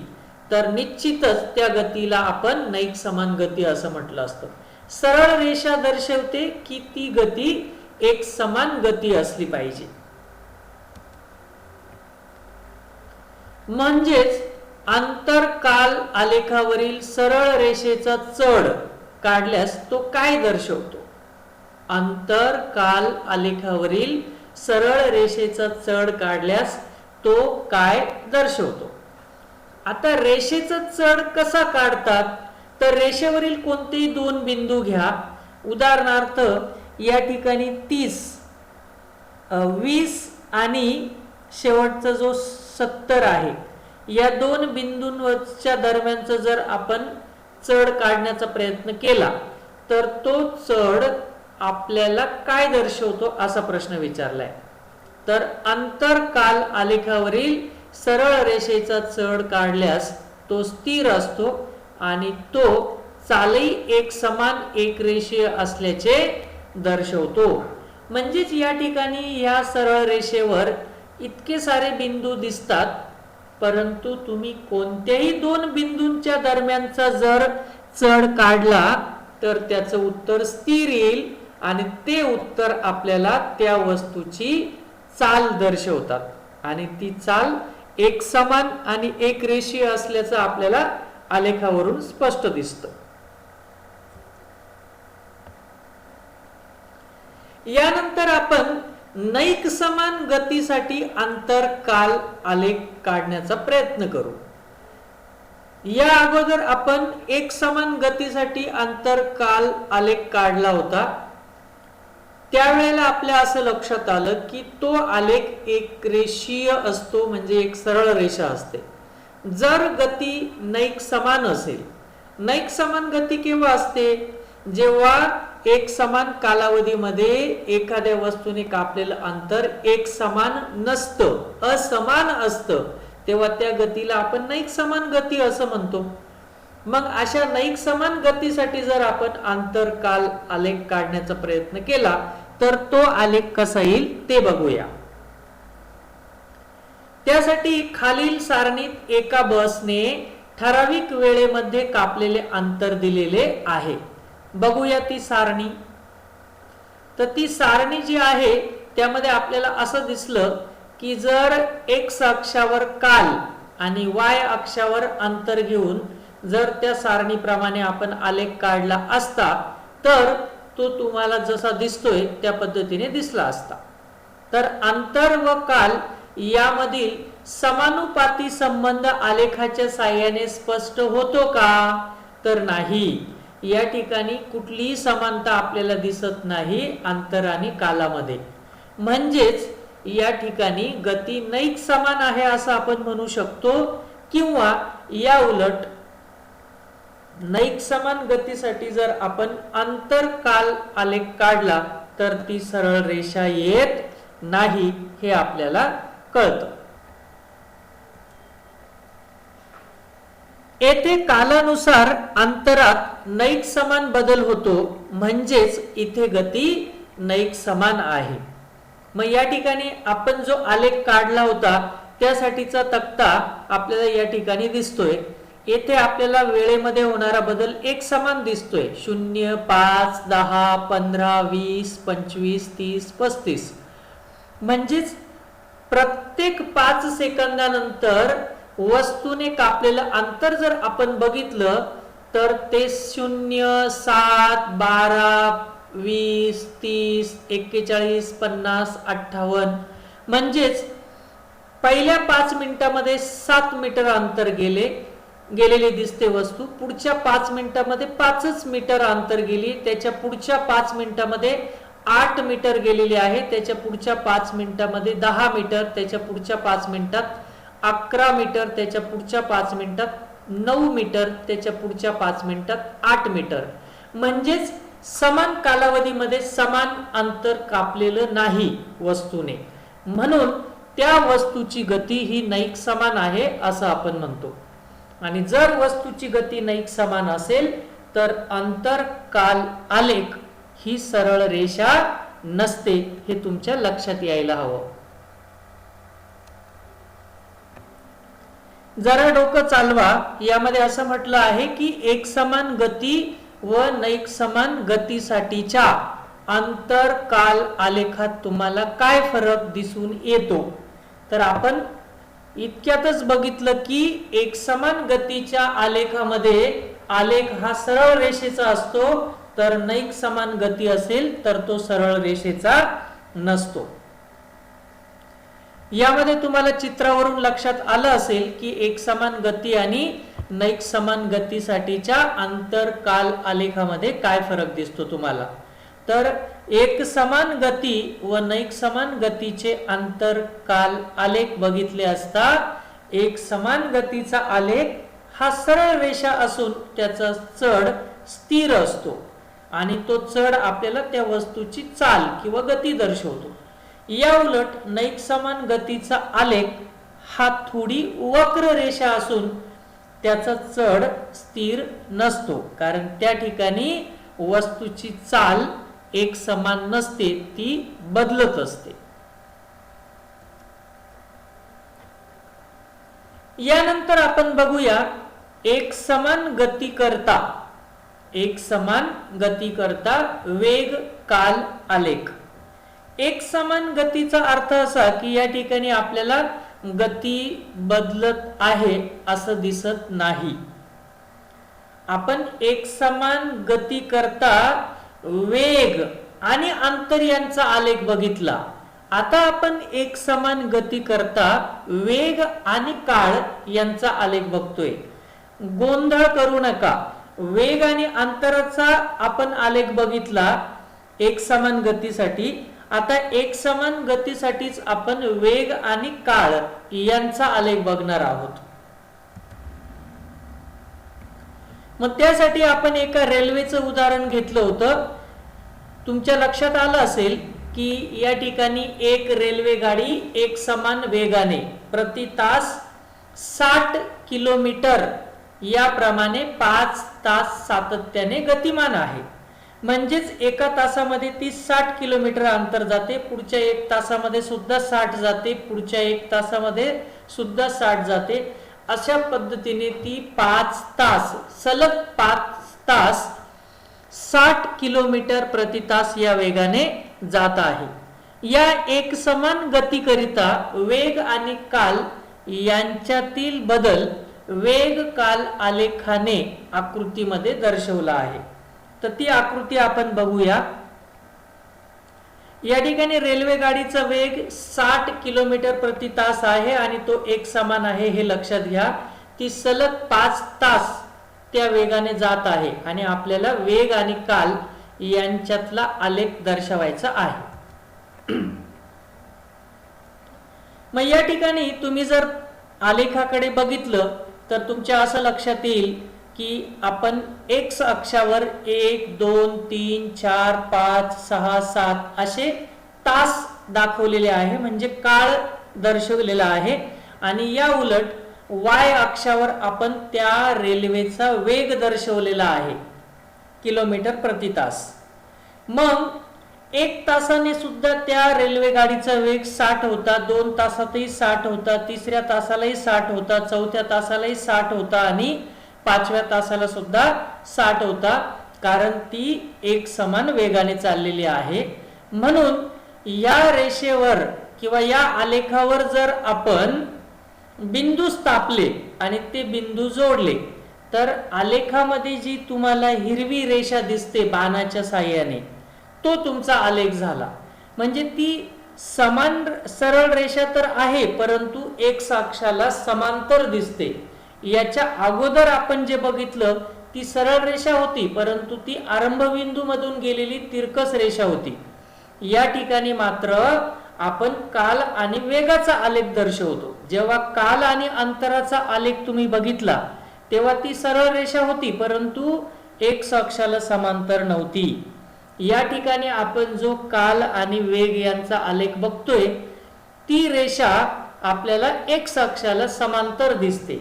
तर निश्चितच त्या गतीला आपण नैक समान गती असं म्हटलं असतं. सरळ रेषा दर्शवते की ती गती एक समान गती असली पाहिजे. म्हणजेच अंतर काल आलेखावरील सरळ रेषेचा चढ काढल्यास तो काय दर्शवतो. अंतर काल आलेखावरील सरळ रेषेचा चढ काढल्यास तो काय दर्शवतो. आता रेषेचा चढ कसा काढतात तर रेषेवरील कोणतेही 2 बिंदू घ्या. उदाहरणार्थ या ठिकाणी 30, 20 आणि शेवटचा जो 70 आहे, या 2 बिंदूंच्या दरम्यानचा जर आपण चढ काढण्याचा प्रयत्न केला तर तो चढ आपल्याला काय दर्शवतो असा प्रश्न विचारलाय. तर अंतर काल आलेखावरील सरळ रेषेचा चढ काढल्यास तो स्थिर असतो आणि तो चालही एक समान एक रेषीय असल्याचे दर्शवतो. म्हणजेच या ठिकाणी या सरळ रेषेवर इतके सारे बिंदू दिसतात, परंतु तुम्ही कोणत्याही 2 बिंदूंच्या दरम्यानचा जर चढ काढला तर त्याचं उत्तर स्थिर येईल आणि ते उत्तर आपल्याला त्या वस्तूची चाल दर्शवतात. आणि ती चाल एक समान आणि एक रेषीय असल्याचं आपल्याला आलेखावरून स्पष्ट दिसतं. यानंतर आपण नैक समान गतीसाठी अंतर काल आलेख काढण्याचा प्रयत्न करू. या अगोदर आपण एक समान गतीसाठी अंतर काल आलेख काढला होता. त्यावेळेला आपल्या असं लक्षात आलं की तो आलेख एक रेषीय असतो, म्हणजे एक सरळ रेषा असते. जर गती नैक समान असेल, नैक समान गती केव्हा असते? जेव्हा एक समान कालावधीमध्ये एखाद्या वस्तूने कापलेलं अंतर एक समान नसतं, असमान असतं, तेव्हा त्या गतीला आपण नैक समान गती असं म्हणतो. मग अशा नैक समान गतीसाठी जर आपण आंतर काल आलेख काढण्याचा प्रयत्न केला तर तो आलेख कसा येईल ते बघूया. त्यासाठी खालील सारणीत एका बसने ठराविक वेळेमध्ये कापलेले अंतर दिलेले आहे. बघूया ती सारणी. तर ती सारणी जी आहे त्यामध्ये आपल्याला असं दिसलं की जर एक्स अक्षावर काल आणि वाय अक्षावर अंतर घेऊन जर त्या सारणीप्रमाणे आपण आलेख काढला असता तर तो तुम्हाला जसा दिसतोय त्या पद्धतीने दिसला असता. तर अंतर व काल यामधील समानुपाती संबंध आलेखाच्या साहाय्याने स्पष्ट होतो का? तर नाही. या ठिकाणी कुठलीही समानता आपल्याला दिसत नाही अंतर आणि कालामध्ये. म्हणजेच या ठिकाणी गती नैक समान आहे असं आपण म्हणू शकतो, किंवा या उलट नैक समान गतीसाठी जर आपण अंतर काल आलेख काढला तर ती सरळ रेषा येत नाही हे आपल्याला कळतं. येथे कालानुसार अंतरात नैक समान बदल होतो, म्हणजेच इथे गती नैक समान आहे. मग या ठिकाणी आपण जो आलेख काढला होता त्यासाठीचा तक्ता आपल्याला या ठिकाणी दिसतोय. येथे आपल्याला वेळेमध्ये होणारा बदल एक समान दिसतोय. 0, 5, 10, 15, 20, 25, 30, 35. म्हणजेच प्रत्येक 5 सेकंदानंतर वस्तूने कापलेलं अंतर जर आपण बघितलं तर ते 0, 7, 12, 20, 30, 41, 50, 58. म्हणजेच पहिल्या 5 मिनिटांमध्ये 7 मीटर अंतर गेलेली दिसते वस्तू. पुढच्या 5 मिनिटांमध्ये 5 मीटर अंतर गेली. त्याच्या पुढच्या 5 मिनिटांमध्ये 8 मीटर गेलेली आहे. त्याच्या पुढच्या 5 मिनिटांमध्ये 10 मीटर. त्याच्या पुढच्या 5 मिनिटात 11 मीटर. त्याच्या पुढच्या 5 मिनिटात 9 मीटर. त्याच्या पुढच्या 5 मिनिटात 8 मीटर. म्हणजेच समान कालावधीमध्ये समान अंतर कापलेलं नाही वस्तूने, म्हणून त्या वस्तूची गती ही नैक समान आहे असं आपण म्हणतो. आणि जर वस्तूची गती नैक समान असेल तर अंतर काल आलेख ही सरळ रेषा नसते, हे तुमच्या लक्षात यायला हवं. जरा डोकं चालवा. यामध्ये असं म्हटलं आहे की एकसमान गती व नैक समान गतीसाठीच्या अंतर काल आलेखात तुम्हाला काय फरक दिसून येतो? तर आपण इतक्यातच बघितलं की एकसमान गतीच्या आलेखामध्ये आलेख हा सरळ रेषेचा असतो, तर नैक समान गती असेल तर तो सरळ रेषेचा नसतो. यामध्ये तुम्हाला चित्रावरून लक्षात आलं असेल की एकसमान गती आणि नैक समान गतीसाठीच्या अंतर काल आलेखामध्ये काय फरक दिसतो तुम्हाला. तर एक समान गती व नैक समान गतीचे अंतर काल आलेख बघितले असता एक समान गतीचा आलेख हा सरळ रेषा असून त्याचा चढ स्थिर असतो आणि तो चढ आपल्याला त्या वस्तूची चाल किंवा गती दर्शवतो. या उलट नैक समान गतीचा आलेख हा थोडी वक्र रेषा असून त्याचा चढ स्थिर नसतो, कारण त्या ठिकाणी वस्तूची चाल एक समान नसते, ती बदलत असते. यानंतर आपण बघूया एक समान गती करता वेग काल आलेख. एक समान गतीचा अर्थ असा की या ठिकाणी आपल्याला गती बदलत आहे असं दिसत नाही. आपण एक समान गती करता वेग आणि अंतर यांचा आलेख बघितला. आता आपण एक समान गती करता वेग आणि काळ यांचा आलेख बघतोय. गोंधळ करू नका. वेग आणि अंतराचा आपण आलेख बघितला एकसमान गतीसाठी. आता एकसमान गतीसाठीच आपण वेग आणि काळ यांचा आलेख बघणार आहोत. मग त्यासाठी आपण एका रेल्वेचं उदाहरण घेतलं होतं. तुमच्या लक्षात आलं असेल की या ठिकाणी एक रेल्वे गाडी एक समान वेगाने प्रति तास 60 किलोमीटर याप्रमाणे 5 तास सातत्याने गतिमान आहे. म्हणजेच एका तासामध्ये ती 60 किलोमीटर अंतर जाते, पुढच्या 1 तासामध्ये सुद्धा 60 जाते, पुढच्या 1 तासामध्ये सुद्धा 60 जाते. अशा पद्धतीने ती 5 तास सलग 5 तास 60 किलोमीटर प्रति तास या वेगाने जात आहे. या एकसमान गतीकरिता वेग आणि काल यांच्यातील बदल वेग काल आलेखाने आकृतीमध्ये दर्शवला आहे. तर ती आकृती आपण बघूया. या ठिकाणी रेल्वे गाडीचा वेग 60 किलोमीटर प्रति तास आहे आणि तो एक समान आहे हे लक्षात घ्या. ती सलग 5 तास त्या वेगाने जात आहे आणि आपल्याला वेग आणि काल यांच्यातला आलेख दर्शवायचा आहे. मग या ठिकाणी तुम्ही जर आलेखाकडे बघितलं तर तुमच्या असं लक्षात येईल की आपण एक्स अक्षावर 1 2 3 4 5 6 7 असे तास दाखवलेले आहे, म्हणजे काळ दर्शवलेला आहे. आणि या उलट वाय अक्षावर आपण त्या रेल्वेचा वेग दर्शवलेला आहे किलोमीटर प्रति तास. मग 1 तासाने सुद्धा त्या रेल्वे गाडीचा वेग 60 होता, 2 तासातही 60 होता, 3ऱ्या तासालाही 60 होता, 4थ्या तासालाही 60 होता आणि 5व्या तासाला सुद्धा 60 होता, कारण ती एक समान वेगाने चाललेली आहे. म्हणून या रेषेवर किंवा या आलेखावर जर आपण बिंदू स्थापले आणि ते बिंदू जोडले तर आलेखामध्ये जी तुम्हाला हिरवी रेषा दिसते बाणाच्या साहाय्याने तो तुमचा आलेख झाला. म्हणजे ती समान सरळ रेषा तर आहे परंतु एक्स अक्षाला समांतर दिसते. याच्या अगोदर आपण जे बघितलं ती सरळ रेषा होती परंतु ती आरंभबिंदू मधून गेलेली तिरकस रेषा होती. या ठिकाणी मात्र आपण काल आणि वेगाचा आलेख दर्शवतो. जेव्हा काल आणि अंतराचा आलेख तुम्ही बघितला तेव्हा ती सरळ रेषा होती परंतु एक्स अक्षाला समांतर नव्हती. या ठिकाणी आपण जो काल आणि वेग यांचा आलेख बघतोय ती रेषा आपल्याला एक्स अक्षाला समांतर दिसते.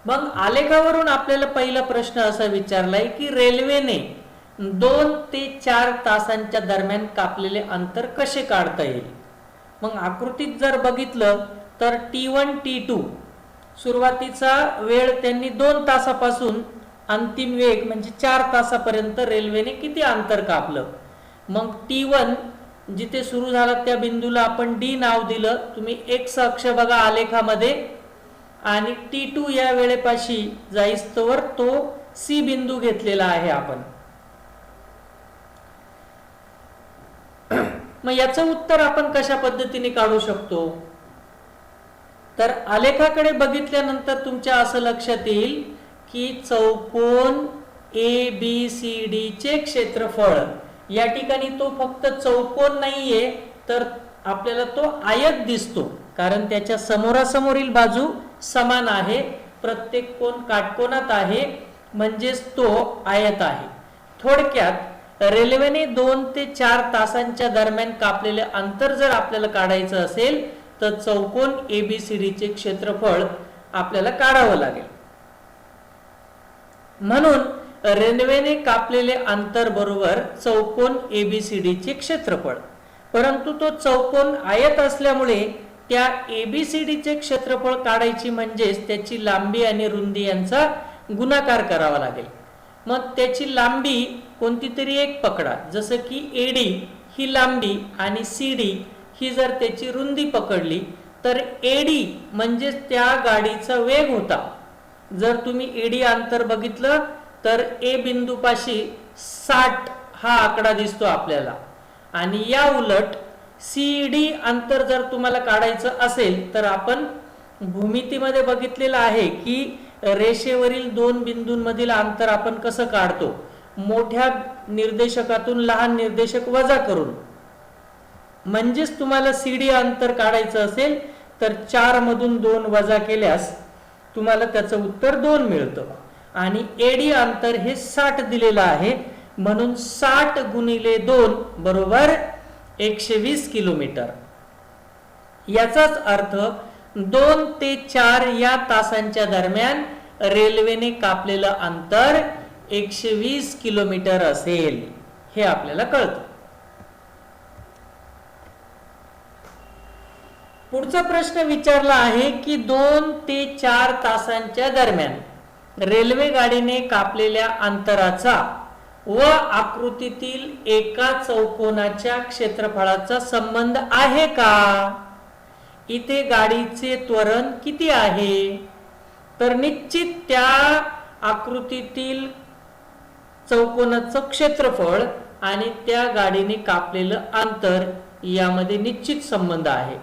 मग आलेखावरून आपल्याला पहिला प्रश्न असा विचारलाय की रेल्वेने 2 ते 4 तासांच्या दरम्यान कापलेले अंतर कसे काढता येईल. मग आकृतीत जर बघितलं तर T1 T2 सुरुवातीचा वेळ त्यांनी 2 तासापासून अंतिम वेग म्हणजे 4 तासापर्यंत रेल्वेने किती अंतर कापलं. मग T1 जिथे सुरू झाला त्या बिंदूला आपण D नाव दिलं. तुम्ही एक्स अक्ष बघा आलेखामध्ये आणि T2 या वेळेपाशी जाईस्तोवर तो C बिंदू घेतलेला आहे आपण. मग याचं उत्तर आपण कशा पद्धतीने काढू शकतो. तर आलेखाकडे बघितल्यानंतर तुमच्या असं लक्षात येईल की चौकोन ABCD चे क्षेत्रफळ या ठिकाणी तो फक्त चौकोन नाहीये तर आपल्याला तो आयत दिसतो कारण त्याच्या समोरासमोरील बाजू समान आहे, प्रत्येक कोन काटकोनात आहे म्हणजेच तो आयत आहे. थोडक्यात रेल्वेने 2 ते 4 तासांच्या दरम्यान कापलेले अंतर जर आपल्याला काढायचं असेल तर चौकोन ABCD चे क्षेत्रफळ आपल्याला काढावं लागेल. म्हणून रेल्वेने कापलेले अंतर बरोबर चौकोन ABCD चे क्षेत्रफळ. परंतु तो चौकोन आयत असल्यामुळे त्या ABCD चे क्षेत्रफळ काढायची म्हणजेच त्याची लांबी आणि रुंदी यांचा गुणाकार करावा लागेल. मग त्याची लांबी कोणती तरी एक पकडा, जसं की AD ही लांबी आणि CD ही जर त्याची रुंदी पकडली तर AD म्हणजे त्या गाडीचा वेग होता. जर तुम्ही AD अंतर बघितलं तर A बिंदूपाशी 60 हा आकडा दिसतो आपल्याला आणि या उलट CD अंतर जर तुम्हाला काढायचं असेल तर आपण भूमितीमध्ये बघितलेलं आहे की रेषेवरील 2 बिंदूंमधील अंतर आपण कसं काढतो. मोठ्या निर्देशकातून लहान निर्देशक वजा करून, म्हणजेच तुम्हाला CD अंतर काढायचं असेल तर 4 मधून 2 वजा केल्यास तुम्हाला त्याचं उत्तर 2 मिळतं. आणि AD अंतर हे 60 दिलेलं आहे, म्हणून 60 गुणिले 2 बरोबर 120 किलोमीटर. याचाच अर्थ 2 ते 4 या तासांच्या दरम्यान रेल्वेने कापलेलं अंतर 120 किलोमीटर असेल, हे आपल्याला कळतं. पुढचा प्रश्न विचारला आहे की 2 ते 4 तासांच्या दरम्यान रेल्वे गाडीने कापलेल्या अंतराचा व आकृतीतील एका चौकोनाच्या क्षेत्रफळाचा संबंध आहे का? इथे गाडीचे त्वरण किती आहे? तर निश्चित त्या आकृतीतील चौकोनाचं क्षेत्रफळ आणि त्या गाडीने कापलेलं अंतर यामध्ये निश्चित संबंध आहे.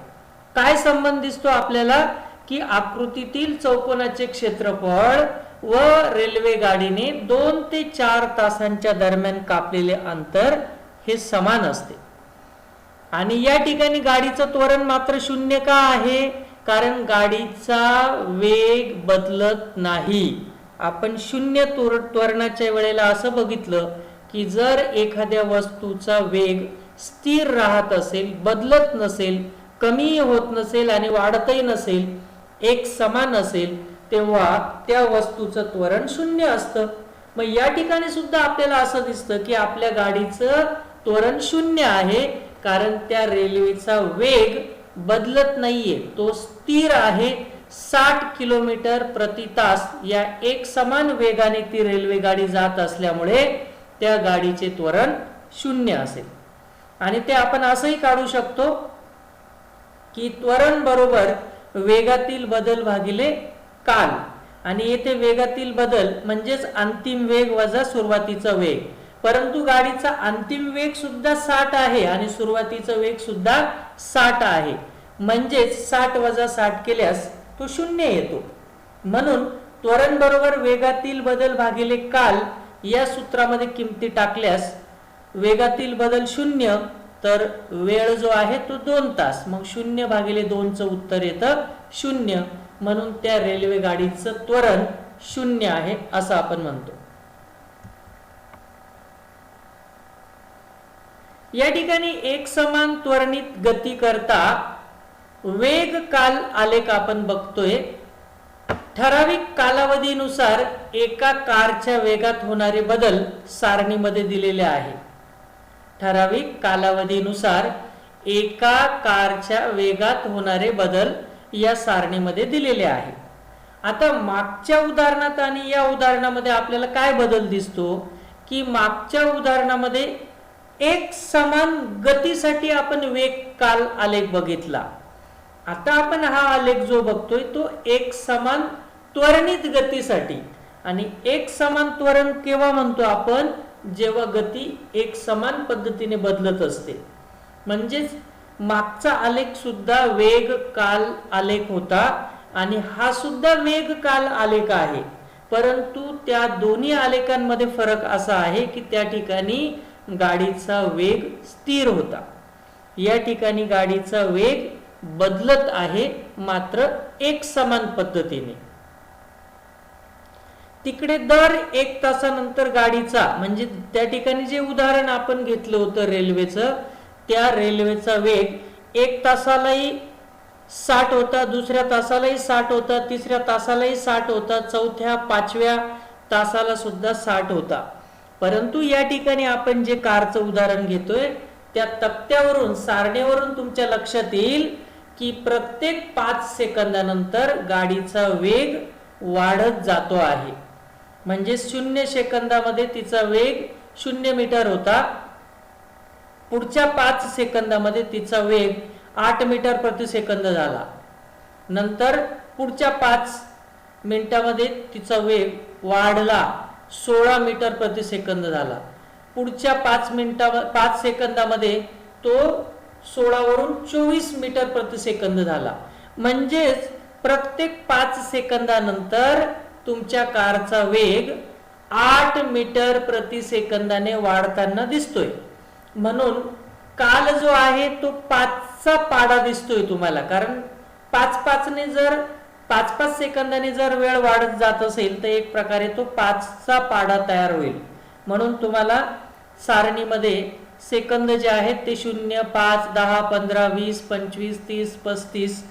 काय संबंध दिसतो आपल्याला की आकृतीतील चौकोनाचे क्षेत्रफळ व रेल्वे गाडीने 2 ते 4 तासांच्या दरम्यान कापलेले अंतर हे समान असते. आणि या ठिकाणी गाडीचं त्वरण मात्र 0 का आहे? कारण गाडीचा वेग बदलत नाही. आपण 0 त्वरणाच्या वेळेला असं बघितलं की जर एखाद्या वस्तूचा वेग स्थिर राहत असेल, बदलत नसेल, कमी होत नसेल आणि वाढतही नसेल, एक समान असेल, तेव्हा त्या वस्तूचं त्वरण 0 असतं. मग या ठिकाणी सुद्धा आपल्याला असं दिसतं की आपल्या गाडीचं त्वरण 0 आहे, कारण त्या रेल्वेचा वेग बदलत नाहीये, तो स्थिर आहे. 60 किलोमीटर प्रति तास या एक समान वेगाने ती रेल्वे गाडी जात असल्यामुळे त्या गाडीचे त्वरण 0 असेल. आणि ते आपण असंही काढू शकतो की त्वरण बरोबर वेगातील बदल भागिले काल. आणि येथे वेगातील बदल म्हणजेच अंतिम वेग वजा सुरुवातीचा वेग, परंतु गाडीचा अंतिम वेग सुद्धा 60 आहे आणि सुरुवातीचा वेग सुद्धा 60 आहे, म्हणजेच 60 वजा 60 केल्यास तो 0 येतो. म्हणून त्वरण बरोबर वेगातील बदल भागिले काल या सूत्रामध्ये किमती टाकल्यास वेगातील बदल 0, तर वेळ जो आहे तो 2 तास, मग 0 भागिले 2 चं उत्तर येतं 0. म्हणून त्या रेल्वे गाडीचं त्वरण 0 आहे असं आपण म्हणतो. या ठिकाणी एक समान त्वरणित गती करता वेग काल आलेख आपण बघतोय. ठराविक कालावधीनुसार एका कारच्या वेगात होणारे बदल सारणीमध्ये दिलेले आहे. ठराविक कालावधीनुसार एका कारच्या वेगात होणारे बदल या सारणीमध्ये दिलेले आहे. आता मागच्या उदाहरणात आणि या उदाहरणामध्ये आपल्याला काय बदल दिसतो की मागच्या उदाहरणामध्ये एक समान गतीसाठी आपण वेग काल आलेख बघितला. आता आपण हा आलेख जो बघतोय तो एक समान त्वरणित गतीसाठी. आणि एक समान त्वरण केव्हा म्हणतो आपण? जेव्हा गती एक समान पद्धतीने बदलत असते. म्हणजेच मागचा आलेख सुद्धा वेग काल आलेख होता आणि हा सुद्धा वेग काल आलेख आहे, परंतु त्या दोन्ही आलेखांमध्ये फरक असा आहे की त्या ठिकाणी गाडीचा वेग स्थिर होता, या ठिकाणी गाडीचा वेग बदलत आहे, मात्र एक समान पद्धतीने. तिकडे दर 1 तासानंतर गाडीचा, म्हणजे त्या ठिकाणी जे उदाहरण आपण घेतलं होतं रेल्वेचं, त्या रेल्वेचा वेग 1 तासालाही 60 होता, दुसऱ्या तासालाही 60 होता, तिसऱ्या तासालाही 60 होता, चौथ्या 5व्या तासाला सुद्धा 60 होता. परंतु या ठिकाणी आपण जे कारचं उदाहरण घेतोय त्या तक्त्यावरून, सारणीवरून तुमच्या लक्षात येईल की प्रत्येक 5 सेकंदानंतर गाडीचा वेग वाढत जातो आहे. म्हणजे 0 सेकंदामध्ये तिचा वेग 0 मीटर होता, पुढच्या 5 सेकंदामध्ये तिचा वेग 8 मीटर प्रति सेकंद झाला, नंतर पुढच्या 5 मिनिटामध्ये तिचा वेग वाढला 16 मीटर प्रति सेकंद झाला, पुढच्या 5 सेकंदामध्ये तो 16 वरून 24 मीटर प्रति सेकंद झाला. म्हणजेच प्रत्येक 5 सेकंदानंतर तुमच्या कारचा वेग 8 मीटर प्रति सेकंदाने वाढताना दिसतोय. म्हणून काल जो आहे तो 5चा पाडा दिसतोय तुम्हाला, कारण 5-5ने जर 5-5 सेकंदाने जर वेळ वाढत जात असेल तर एक प्रकारे तो 5चा पाडा तयार होईल. म्हणून तुम्हाला सारणीमध्ये सेकंद जे आहेत ते 0, 5, 10, 15, 20, 25, 30, 35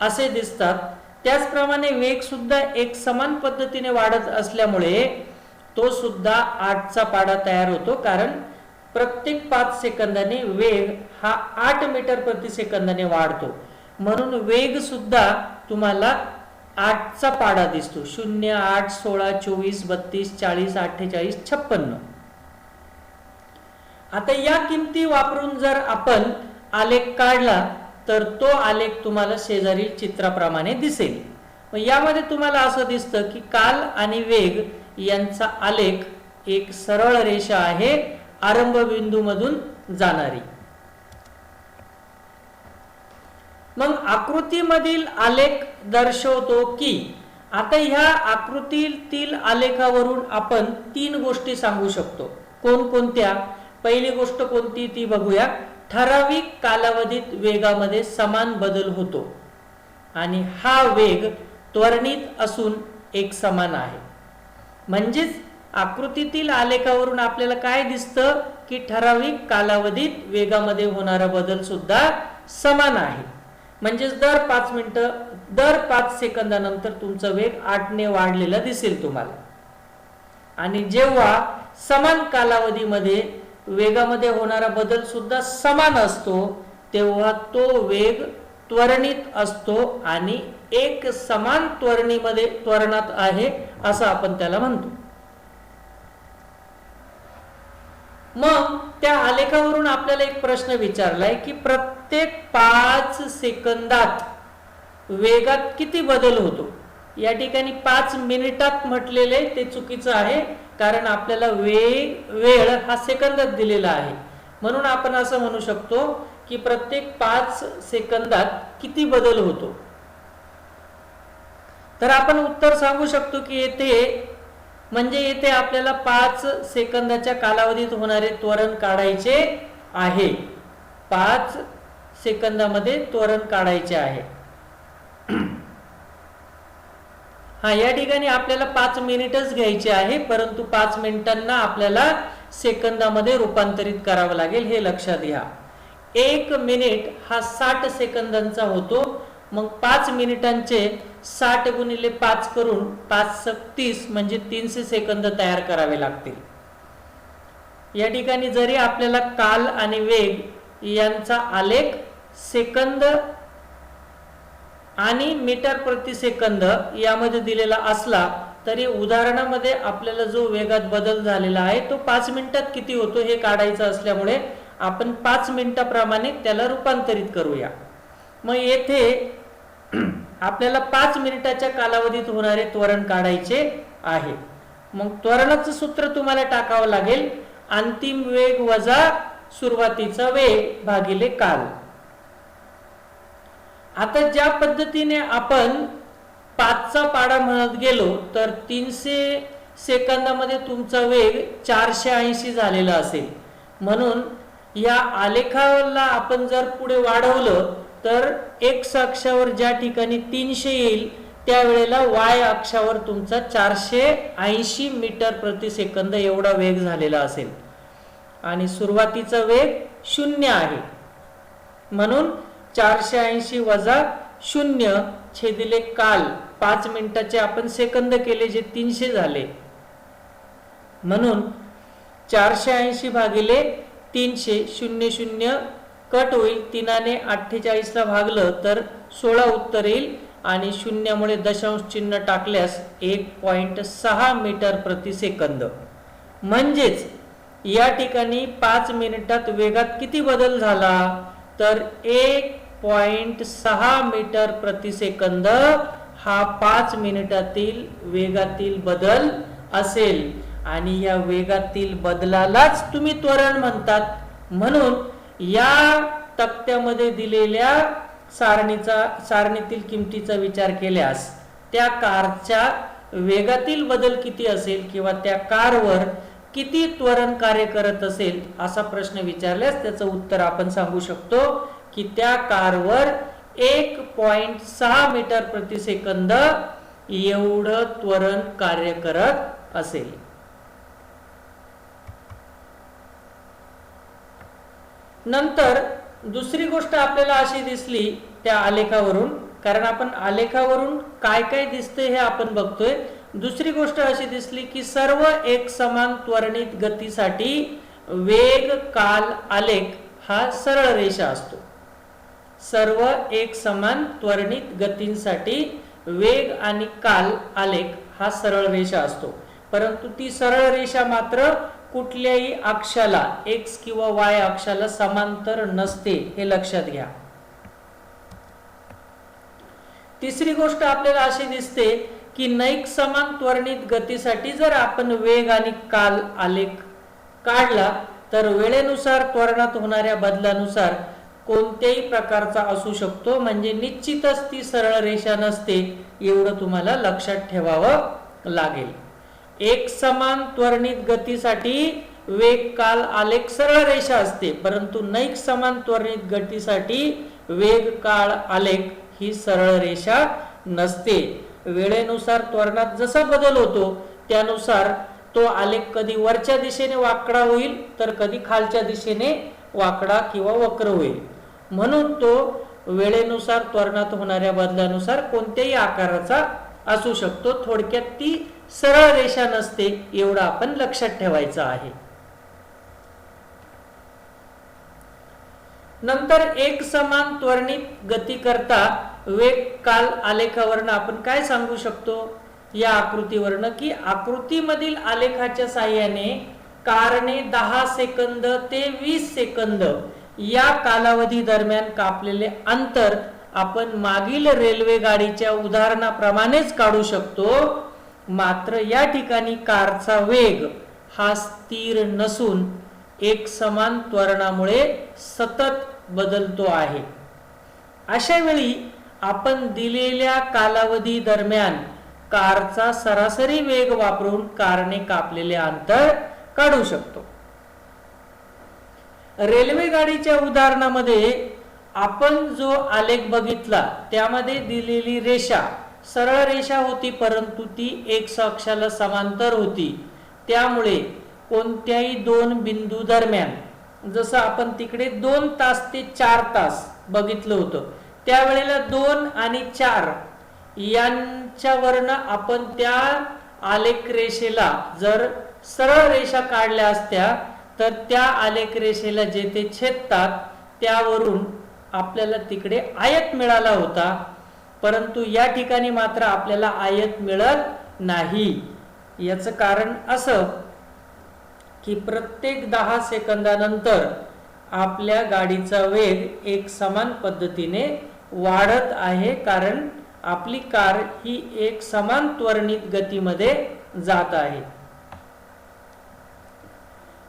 असे दिसतात. त्याचप्रमाणे वेग सुद्धा एक समान पद्धतीने वाढत असल्यामुळे तो सुद्धा 8चा पाडा तयार होतो, कारण प्रत्येक 5 सेकंदाने वेग हा 8 मीटर प्रति सेकंदाने वाढतो. म्हणून वेग सुद्धा तुम्हाला 8चा पाडा दिसतो. 0, 8, 16, 24, 32, 40, 48, 56. आता या किमती वापरून जर आपण आलेख काढला तर तो आलेख तुम्हाला शेजारील चित्राप्रमाणे दिसेल. यामध्ये तुम्हाला असं दिसतं की काल आणि वेग यांचा आलेख एक सरळ रेषा आहे, आरंभ बिंदूमधून जाणारी. मग आकृतीमधील आलेख दर्शवतो की, आता ह्या आकृतीतील आलेखावरून आपण 3 गोष्टी सांगू शकतो. कोणकोणत्या? पहिली गोष्ट कोणती ती बघूया. ठराविक कालावधीत वेगामध्ये समान बदल होतो आणि हा वेग त्वरणित असून एक समान आहे. म्हणजेच आकृतीतील आलेखावरून आपल्याला काय दिसतं की ठराविक कालावधीत वेगामध्ये होणारा बदल सुद्धा समान आहे. म्हणजेच दर 5 मिनिटं, दर 5 सेकंदानंतर तुमचा वेग 8ने वाढलेला दिसेल तुम्हाला. आणि जेव्हा समान कालावधीमध्ये वेगामध्ये होणारा बदल सुद्धा समान असतो तेव्हा तो वेग त्वरणित असतो आणि एक समान त्वरणात आहे असं आपण त्याला म्हणतो. मग त्या आलेखावरून आपल्याला एक प्रश्न विचारलाय की प्रत्येक 5 सेकंदात वेगात किती बदल होतो. या ठिकाणी 5 मिनिटात म्हटलेले ते चुकीचं आहे, कारण आपल्याला वेळ हा सेकंदात दिलेला आहे. म्हणून आपण असं म्हणू शकतो की प्रत्येक 5 सेकंदात किती बदल होतो. तर आपण उत्तर सांगू शकतो की येथे आपल्याला 5 सेकंदाच्या कालावधीत होणारे त्वरण काढायचे आहे. 5 सेकंदामध्ये त्वरण काढायचे आहे. या ठिकाणी आपल्याला 5 मिनिटच घ्यायचे आहे, परंतु 5 मिनिटांना आपल्याला सेकंदामध्ये रूपांतरित करावं लागेल, हे लक्षात घ्या. 1 मिनिट हा 60 सेकंदांचा होतो. मग 5 मिनिटांचे 60 गुणिले 5 करून 5 × 30 म्हणजे 300 सेकंद तयार करावे लागतील. या ठिकाणी जरी आपल्याला काल आणि वेग यांचा आलेख सेकंद आणि मीटर प्रति सेकंद यामध्ये दिलेला असला तरी उदाहरणामध्ये आपल्याला जो वेगात बदल झालेला आहे तो 5 मिनिटात किती होतो हे काढायचं असल्यामुळे आपण 5 मिनिटाप्रमाणे त्याला रूपांतरित करूया. मग येथे आपल्याला 5 मिनिटाच्या कालावधीत होणारे त्वरण काढायचे आहे. मग त्वरणाचं सूत्र तुम्हाला टाकावं लागेल, अंतिम वेग वजा सुरुवातीचा वेग भागिले काल. आता ज्या पद्धतीने आपण 5चा पाडा म्हणत गेलो तर 300 सेकंदामध्ये तुमचा वेग 480 झालेला असेल. म्हणून या आलेखाला आपण जर पुढे वाढवलं तर एक्स अक्षावर ज्या ठिकाणी 300 येईल त्यावेळेला वाय अक्षावर तुमचा 480 मीटर प्रति सेकंद एवढा वेग झालेला असेल आणि सुरुवातीचा वेग 0 आहे. म्हणून 480 वजा 0 छेदिले काल 5 मिनिटाचे आपण सेकंद केले जे 300 झाले. म्हणून 480 भागिले 300 00 कट होईल. 3ने 48 ला भागलं तर 16 उत्तर येईल आणि 0 मुळे दशांश चिन्ह टाकल्यास 1.6 मीटर प्रति सेकंद. म्हणजेच या ठिकाणी 5 मिनिटात वेगात किती बदल झाला तर 1.6 मीटर प्रति सेकंद हा 5 मिनिटातील वेगातील बदल असेल आणि या वेगातील बदलालाच तुम्ही त्वरण म्हणतात. म्हणून या तक्त्यामध्ये दिलेल्या सारणीतील किमतीचा विचार केल्यास त्या कारच्या वेगातील बदल किती असेल किंवा त्या कारवर किती त्वरण कार्य करत असेल असा प्रश्न विचारल्यास त्याचं उत्तर आपण सांगू शकतो की त्या कारवर 1.6 मीटर प्रति सेकंद एवढं त्वरण कार्य करत असेल. नंतर दुसरी गोष्ट आपल्याला अशी दिसली त्या आलेखावरून, कारण आपण आलेखावरून काय काय दिसते हे आपण बघतोय. दुसरी गोष्ट अशी दिसली की सर्व एक समान त्वरणित गतीसाठी वेग काल आलेख हा सरळ रेषा असतो. सर्व एक समान त्वरणित गतींसाठी वेग आणि काल आलेख हा सरळ रेषा असतो, परंतु ती सरळ रेषा मात्र कुठल्याही अक्षाला एक्स किंवा वाय अक्षाला समांतर नसते, हे लक्षात घ्या. तिसरी गोष्ट आपल्याला अशी दिसते की नैक समान त्वरणित गतीसाठी जर आपण वेग आणि काल आलेख काढला तर वेळेनुसार त्वरणात होणाऱ्या बदलानुसार कोणत्याही प्रकारचा असू शकतो, म्हणजे निश्चितच ती सरळ रेषा नसते, एवढं तुम्हाला लक्षात ठेवावं लागेल. एक समान त्वरणित गतीसाठी वेग काल आलेख सरळ रेषा असते, परंतु नैक समान त्वरणित गतीसाठी वेग काळ आलेख ही सरळ रेषा नसते. वेळेनुसार त्वरणात जसा बदल होतो त्यानुसार तो आलेख कधी वरच्या दिशेने वाकडा होईल तर कधी खालच्या दिशेने वाकडा किंवा वक्र होईल. म्हणून तो वेळेनुसार त्वरणात होणाऱ्या बदलानुसार कोणत्याही आकाराचा असू शकतो. थोडक्यात ती सरळ रेषा नसते, एवढं आपण लक्षात ठेवायचं आहे. नंतर एक समान त्वरणित गती करता वेग काल आलेखावरून आपण काय सांगू शकतो या आकृतीवरनं, की आकृतीमधील आलेखाच्या साहाय्याने कारने 10 सेकंद ते 20 सेकंद या कालावधी दरम्यान कापलेले अंतर आपण मागील रेल्वे गाडीच्या उदाहरणाप्रमाणेच काढू शकतो. मात्र या ठिकाणी कारचा वेग हा स्थिर नसून एक समान त्वरणामुळे सतत बदलतो आहे. अशा वेळी आपण दिलेल्या कालावधी दरम्यान कारचा सरासरी वेग वापरून कारने कापलेले अंतर काढू शकतो. रेल्वे गाडीच्या उदाहरणामध्ये आपण जो आलेख बघितला त्यामध्ये दिलेली रेषा सरळ रेषा होती, परंतु ती एक्स अक्षाला समांतर होती. त्यामुळे कोणत्याही दोन बिंदू दरम्यान, जसं आपण तिकडे 2 तास ते 4 तास बघितलं होतं, त्यावेळेला 2 आणि 4 यांच्यावरनं आपण त्या आलेख रेषेला जर सरळ रेषा काढल्या असत्या तर त्या आलेख रेषेला जेथे छेदतात त्यावरून आपल्याला तिकडे आयत मिळाला होता, परंतु या ठिकाणी मात्र आपल्याला आयत मिळत नाही. याचं कारण असं की प्रत्येक 10 सेकंदानंतर आपल्या गाडीचा वेग एक समान पद्धतीने वाढत आहे, कारण आपली कार ही एक समान त्वरणित गतीमध्ये जात आहे.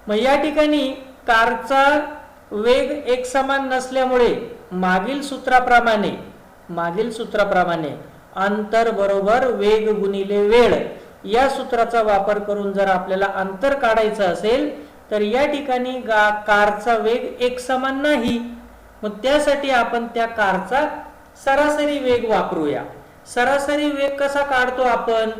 मग या ठिकाणी कारचा वेग एक समान नसल्यामुळे मागील सूत्राप्रमाणे अंतर बरोबर वेग गुणिले वेळ या सूत्राचा वापर करून जर आपल्याला अंतर काढायचं असेल तर या ठिकाणी कारचा वेग एक समान नाही. मग त्यासाठी आपण त्या कारचा सरासरी वेग वापरूया. सरासरी वेग कसा काढतो आपण?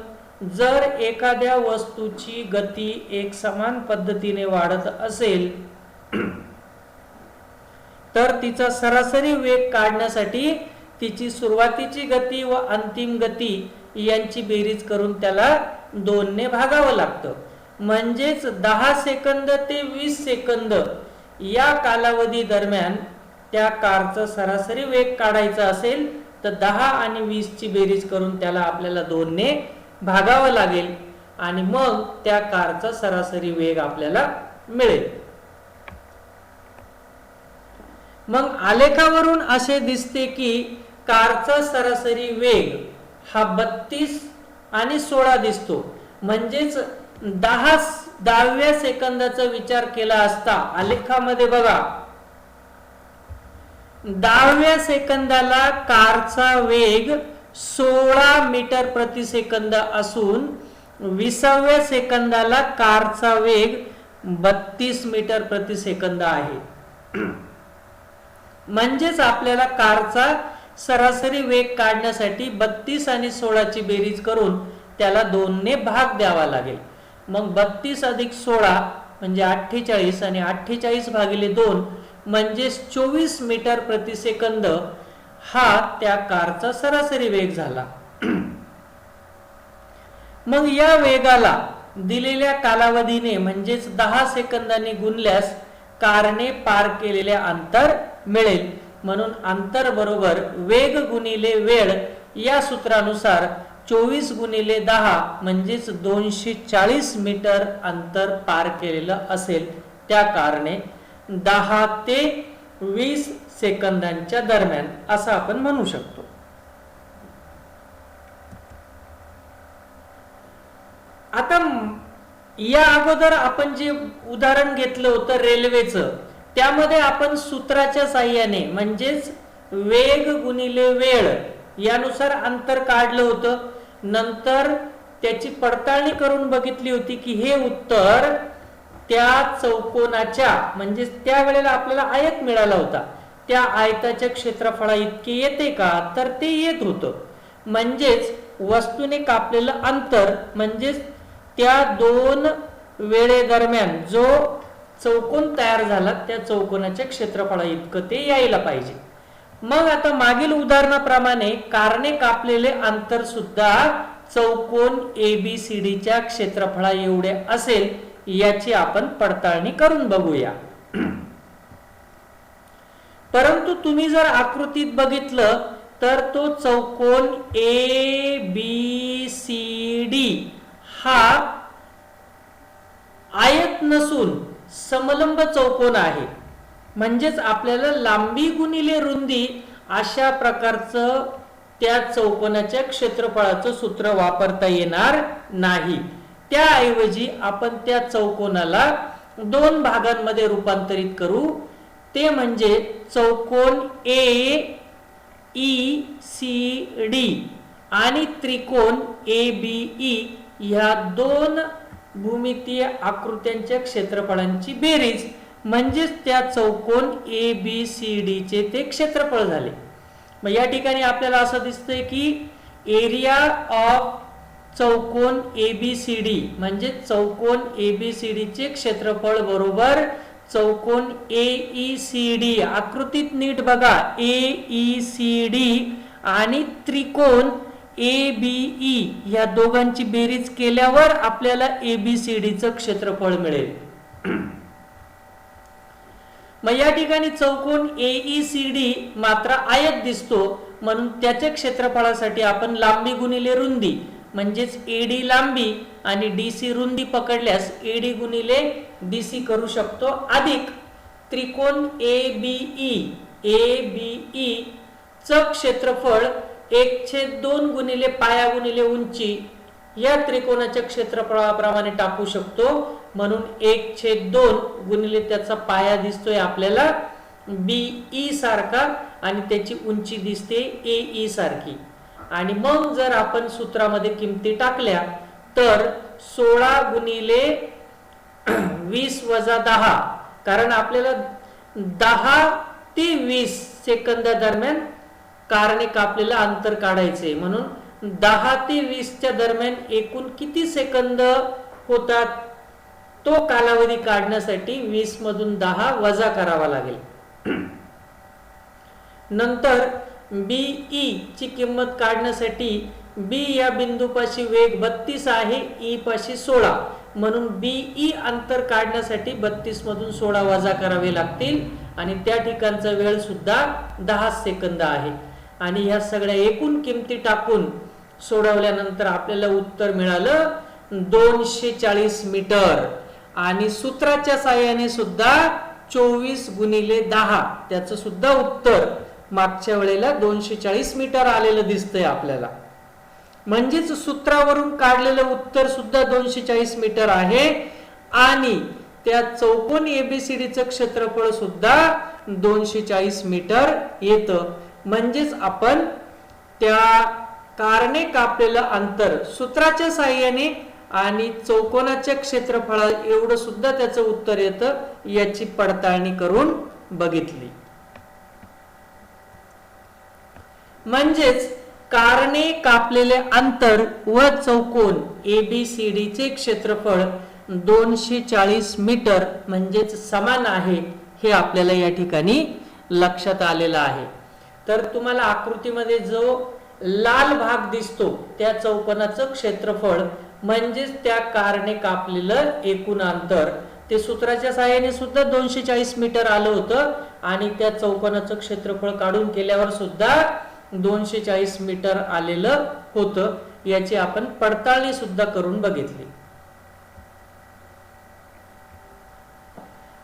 जर एखाद्या वस्तूची गती एक समान पद्धतीने वाढत असेल तर तिचा सरासरी वेग काढण्यासाठी तिची सुरुवातीची गती व अंतिम गती यांची बेरीज करून त्याला 2 ने भागावं लागतं. म्हणजेच 10 सेकंद ते 20 सेकंद या कालावधी दरम्यान त्या कारचा सरासरी वेग काढायचा असेल तर 10 आणि 20 ची बेरीज करून त्याला आपल्याला 2 ने भागावं लागेल आणि मग त्या कारचा सरासरी वेग आपल्याला मिळेल. मग आलेखावरून असे दिसते की कारचा सरासरी वेग हा 32 आणि 16 दिसतो. म्हणजेच 10व्या सेकंदाचा विचार केला असता आलेखामध्ये बघा 10व्या सेकंदाला कारचा वेग 16 मीटर प्रति सेकंद असून 20व्या सेकंदाला कारचा वेग 32 मीटर प्रति सेकंद आहे. म्हणजेच आपल्याला कारचा सरासरी वेग काढण्यासाठी 32 आणि 16 ची बेरीज करून त्याला 2 ने भाग द्यावा लागेल. मग 32 अधिक 16 म्हणजे 48 आणि 48 भागिले 2 म्हणजे 24 मीटर प्रति सेकंद हा त्या कारचा सरासरी वेग झाला. मग या वेगाला दिलेल्या कालावधीने म्हणजेच 10 सेकंदांनी गुणल्यास कारने पार केलेले अंतर मिळेल. म्हणून अंतर बरोबर वेग गुणिले वेळ या सूत्रानुसार 24 गुणिले 10 म्हणजेच 240 मीटर अंतर पार केलेलं असेल त्या कारने 10 ते 20 सेकंदांच्या दरम्यान असं आपण म्हणू शकतो. आता या अगोदर आपण जे उदाहरण घेतलं होतं रेल्वेचं, त्यामध्ये आपण सूत्राच्या साहाय्याने म्हणजेच वेग गुणिले वेळ यानुसार अंतर काढलं होतं. नंतर त्याची पडताळणी करून बघितली होती की हे उत्तर त्या चौकोनाच्या म्हणजेच त्यावेळेला आपल्याला आयत मिळाला होता त्या आयताच्या क्षेत्रफळा इतके येते का, तर ते येत होतं. म्हणजेच वस्तूने कापलेलं अंतर म्हणजेच त्या दोन वेळेदरम्यान जो चौकोन तयार झाला त्या चौकोनाच्या क्षेत्रफळा इतकं ते यायला पाहिजे. मग आता मागील उदाहरणाप्रमाणे कारने कापलेले अंतर सुद्धा चौकोन ABCDच्या क्षेत्रफळा एवढे असेल याची आपण पडताळणी करून बघूया. परंतु तुम्ही जर आकृतीत बघितलं तर तो चौकोन ABCD हा आयत नसून समलंब चौकोन आहे. म्हणजेच आपल्याला लांबी गुणिले रुंदी अशा प्रकारचं त्या चौकोनाच्या क्षेत्रफळाचं सूत्र वापरता येणार नाही. त्याऐवजी आपण त्या चौकोनाला दोन भागांमध्ये रूपांतरित करू. ते म्हणजे चौकोन AECD आणि त्रिकोण ABE ह्या दोन भूमितीय आकृत्यांच्या क्षेत्रफळांची बेरीज म्हणजेच त्या चौकोन ABCD चे ते क्षेत्रफळ झाले. मग या ठिकाणी आपल्याला असं दिसतंय की एरिया ऑफ चौकोन ABCD म्हणजे चौकोन ABCD चे क्षेत्रफळ बरोबर चौकोन AECD आकृतीत नीट बघा AECD आणि त्रिकोण ABE या दोघांची बेरीज केल्यावर आपल्याला ABCD चं क्षेत्रफळ मिळेल. मग या ठिकाणी चौकोन AECD मात्र आयत दिसतो म्हणून त्याच्या क्षेत्रफळासाठी आपण लांबी गुणिले रुंदी म्हणजेच AD लांबी आणि DC रुंदी पकडल्यास AD गुणिले DC करू शकतो अधिक त्रिकोण ABE च क्षेत्रफळ 1/2 गुणिले पाया गुणिले उंची या त्रिकोणाच्या क्षेत्रफळाप्रमाणे टाकू शकतो. म्हणून 1/2 गुणिले त्याचा पाया दिसतोय आपल्याला BE सारखा आणि त्याची उंची दिसते AE सारखी. आणि मग जर आपण सूत्रामध्ये किमती टाकल्या तर 16 गुणिले 20 वजा 10 कारण आपल्याला 10 ते 20 सेकंद दरम्यान कारने कापलेलं अंतर काढायचे. म्हणून 10 ते 20 च्या दरम्यान एकूण किती सेकंद होतात तो कालावधी काढण्यासाठी 20 मधून 10 वजा करावा लागेल. नंतर BE ची किंमत काढण्यासाठी B या बिंदूपाशी वेग 32 आहे, E पाशी 16 म्हणून BE अंतर काढण्यासाठी 32 मधून 16 वजा करावे लागतील आणि त्या ठिकाणचा वेळ सुद्धा 10 सेकंद आहे. आणि ह्या सगळ्या एकूण किमती टाकून सोडवल्यानंतर आपल्याला उत्तर मिळालं 240 मीटर. आणि सूत्राच्या साहाय्याने सुद्धा 24 गुणिले 10 त्याचं सुद्धा उत्तर मागच्या वेळेला 240 मीटर आलेलं दिसतंय आपल्याला. म्हणजेच सूत्रावरून काढलेलं उत्तर सुद्धा 240 मीटर आहे आणि त्या चौकोन ABCD चं क्षेत्रफळ सुद्धा 240 मीटर येतं. म्हणजेच आपण त्या कारने कापलेलं अंतर सूत्राच्या साहाय्याने आणि चौकोनाच्या क्षेत्रफळा एवढं सुद्धा त्याचं उत्तर येतं, याची पडताळणी करून बघितली. म्हणजेच कारने कापलेले अंतर व चौकोन ABCD चे क्षेत्रफळ 240 मीटर म्हणजेच समान आहे, हे आपल्याला या ठिकाणी लक्षात आलेलं आहे. तर तुम्हाला आकृतीमध्ये जो लाल भाग दिसतो त्या चौकोनाचं क्षेत्रफळ म्हणजेच त्या कारने कापलेलं एकूण अंतर ते सूत्राच्या सहाय्याने सुद्धा 240 मीटर आलं होतं आणि त्या चौकोनाचं क्षेत्रफळ काढून केल्यावर सुद्धा 240 मीटर आलेलं होतं. याची आपण पडताळणी सुद्धा करून बघितली.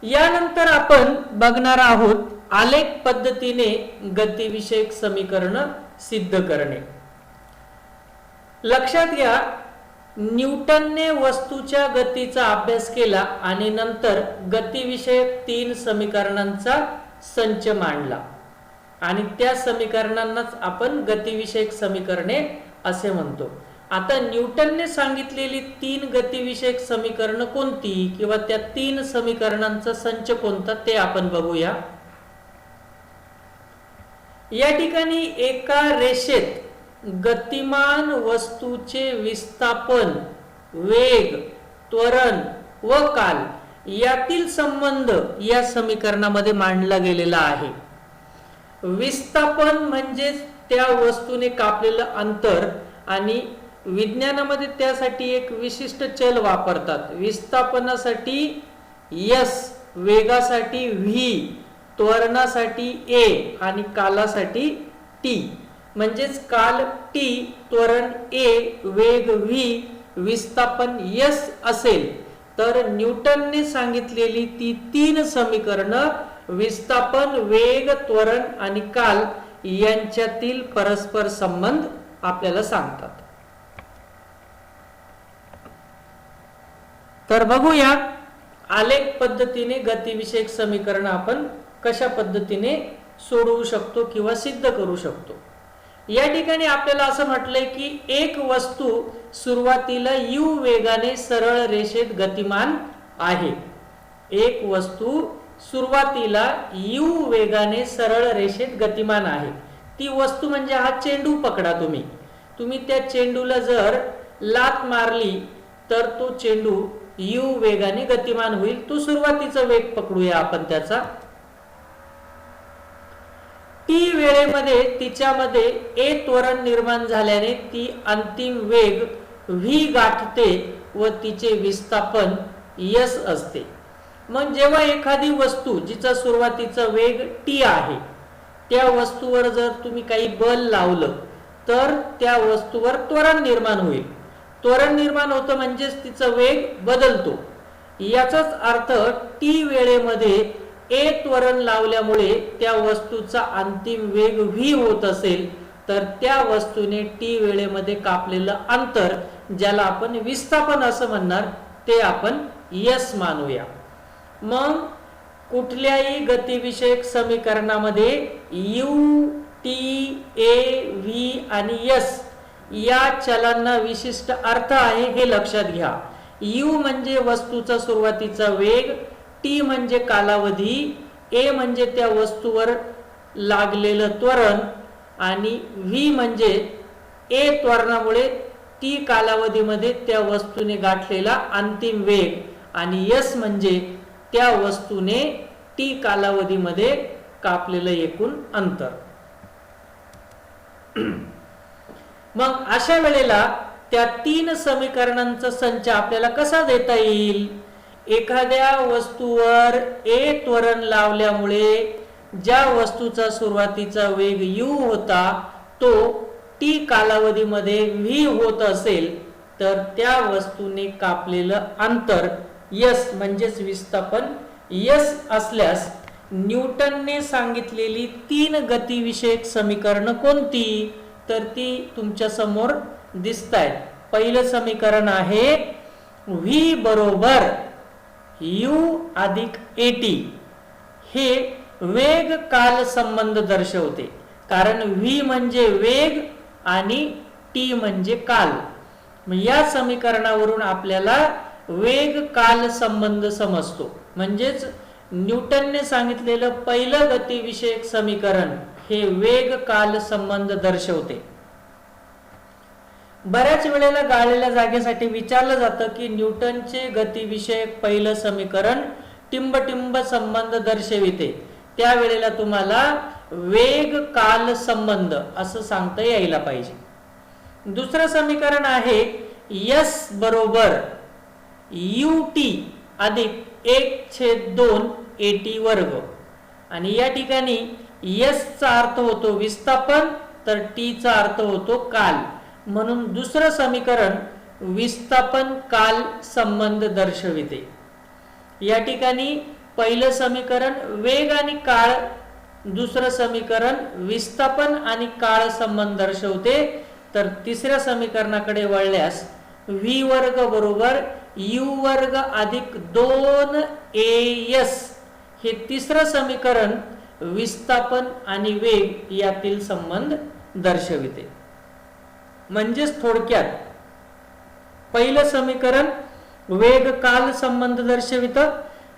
यानंतर आपण बघणार आहोत आलेख पद्धतीने गतिविषयक समीकरण सिद्ध करणे. लक्षात घ्या, न्यूटनने वस्तूच्या गतीचा अभ्यास केला आणि नंतर गतिविषयक 3 समीकरणांचा संच मांडला आणि त्या समीकरणांनाच आपण गतिविषयक समीकरणे असे म्हणतो. आता न्यूटनने सांगितलेली 3 गतिविषयक समीकरण कोणती किंवा त्या 3 समीकरणांचा संच कोणता ते आपण बघूया. या ठिकाणी एका रेषेत गतिमान वस्तूचे विस्थापन, वेग, त्वरण व काल यातील संबंध या समीकरणामध्ये मांडला गेलेला आहे. विस्थापन म्हणजे त्या वस्तूने कापलेलं अंतर आणि विज्ञानामध्ये त्यासाठी एक विशिष्ट चल वापरतात. विस्थापनासाठी S, वेगासाठी V, त्वरणासाठी A आणि कालासाठी T. म्हणजेच काल T, त्वरण A, वेग V, विस्थापन S असेल तर न्यूटनने सांगितलेली ती 3 समीकरणं विस्थापन, वेग, त्वरण आणि काल यांच्यातील परस्पर संबंध आपल्याला सांगतात. तर बघूया आलेख पद्धतीने गतिविषयक समीकरण आपण कशा पद्धतीने सोडवू शकतो किंवा सिद्ध करू शकतो. या ठिकाणी आपल्याला असं म्हटलंय की एक वस्तू सुरुवातीला u वेगाने सरळ रेषेत गतिमान आहे. एक वस्तू सुरुवातीला u वेगाने सरळ रेषेत गतिमान आहे. ती वस्तू म्हणजे हा चेंडू पकडा. तुम्ही त्या चेंडूला जर लात मारली तर तो चेंडू u वेगाने गतिमान होईल. तो सुरुवातीचा वेग पकडूया आपण त्याचा. t वेळेमध्ये तिच्यामध्ये a त्वरण निर्माण झाल्याने ती अंतिम वेग v गाठते व तिचे विस्थापन s असते. मग जेव्हा एखादी वस्तू जिचा सुरुवातीचा वेग t आहे त्या वस्तूवर जर तुम्ही काही बल लावलं तर त्या वस्तूवर त्वरण निर्माण होईल. त्वरण निर्माण होतं म्हणजेच तिचा वेग बदलतो. याचाच अर्थ t वेळेमध्ये a त्वरण लावल्यामुळे त्या वस्तूचा अंतिम वेग v होत असेल तर त्या वस्तूने t वेळेमध्ये कापलेलं अंतर ज्याला आपण विस्थापन असं म्हणणार ते आपण s मानूया. मग कुठल्याही गतिविषयक समीकरणामध्ये u, t, a, v आणि s या चलांना विशिष्ट अर्थ आहे हे लक्षात घ्या. u म्हणजे वस्तूचा सुरुवातीचा वेग, t म्हणजे कालावधी, a म्हणजे त्या वस्तूवर लागलेलं त्वरण आणि v म्हणजे a त्वरणामुळे t कालावधीमध्ये त्या वस्तूने गाठलेला अंतिम वेग आणि s म्हणजे त्या वस्तूने t कालावधीमध्ये कापलेलं एकूण अंतर. मग अशा वेळेला त्या 3 समीकरणांचा संच आपल्याला कसा देता येईल. एखाद्या वस्तूवर a त्वरण लावल्यामुळे ज्या वस्तूचा सुरुवातीचा वेग u होता तो t कालावधीमध्ये v होत असेल तर त्या वस्तूने कापलेलं अंतर s म्हणजेच विस्थापन s असल्यास न्यूटनने सांगितलेली 3 गतिविषयक समीकरण कोणती तर ती तुमच्या समोर दिसतायत. पहिलं समीकरण आहे v बरोबर u अधिक at. हे वेग काल संबंध दर्शवते कारण v म्हणजे वेग आणि टी म्हणजे काल. या समीकरणावरून आपल्याला वेग काल संबंध समजतो. म्हणजेच न्यूटनने सांगितलेलं पहिलं गतिविषयक समीकरण हे वेग काल संबंध दर्शवते. बऱ्याच वेळेला गाळलेल्या जागेसाठी विचारलं जातं की न्यूटनचे गतिविषयक पहिलं समीकरण टिंब-टिंब संबंध दर्शविते. त्यावेळेला तुम्हाला वेग काल संबंध असं सांगता यायला पाहिजे. दुसरं समीकरण आहे S बरोबर ut अधिक 1/2 at वर्ग. आणि या ठिकाणी S चा अर्थ होतो विस्थापन तर T चा अर्थ होतो काल. म्हणून दुसरं समीकरण विस्थापन काल संबंध दर्शविते. या ठिकाणी पहिलं समीकरण वेग आणि काळ, दुसरं समीकरण विस्थापन आणि काळ संबंध दर्शवते. तर तिसऱ्या समीकरणाकडे वळल्यास v वर्ग बरोबर u वर्ग अधिक 2as हे तिसरं समीकरण विस्थापन आणि वेग यातील संबंध दर्शविते. म्हणजेच थोडक्यात पहिलं समीकरण वेग काल संबंध दर्शवितं,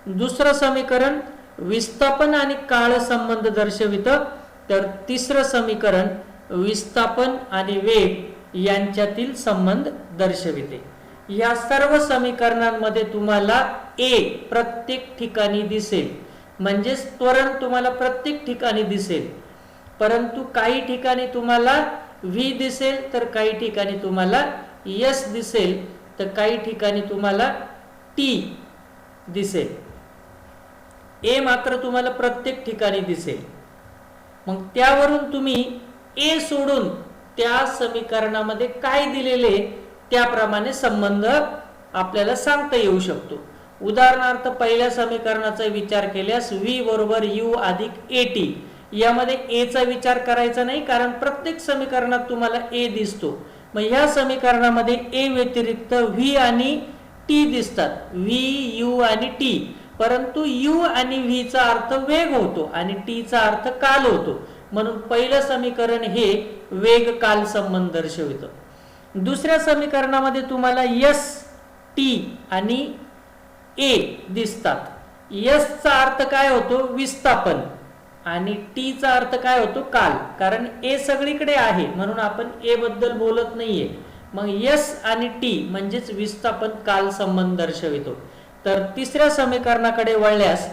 दुसरं समीकरण विस्थापन आणि काळ संबंध दर्शवितं, तर तिसरं समीकरण विस्थापन आणि वेग यांच्यातील संबंध दर्शविते. या सर्व समीकरणांमध्ये तुम्हाला A प्रत्येक ठिकाणी दिसेल. म्हणजेच त्वरण तुम्हाला प्रत्येक ठिकाणी दिसेल, परंतु काही ठिकाणी तुम्हाला V दिसेल तर काही ठिकाणी तुम्हाला S दिसेल तर काही ठिकाणी तुम्हाला T दिसेल. A मात्र तुम्हाला प्रत्येक ठिकाणी दिसेल. मग त्यावरून तुम्ही A सोडून त्या समीकरणामध्ये काय दिलेले त्याप्रमाणे संबंध आपल्याला सांगता येऊ शकतो. उदाहरणार्थ पहिल्या समीकरणाचा विचार केल्यास v बरोबर u अधिक at. यामध्ये a चा विचार करायचा नाही कारण प्रत्येक समीकरणात तुम्हाला a दिसतो. मग या समीकरणामध्ये a व्यतिरिक्त v आणि t दिसतात, v u आणि t. परंतु u आणि v चा अर्थ वेग होतो आणि t चा अर्थ काल होतो. म्हणून पहिलं समीकरण हे वेग काल संबंध दर्शवितं. दुसऱ्या समीकरणामध्ये तुम्हाला s t आणि a दिसतात. s चा अर्थ काय होतो विस्थापन आणि t चा अर्थ काय होतो काल. कारण a सगळीकडे आहे म्हणून आपण a बद्दल बोलत नाहीये. मग s आणि t म्हणजेच विस्थापन काल संबंध दर्शवितो. तर तिसऱ्या समीकरणाकडे वळल्यास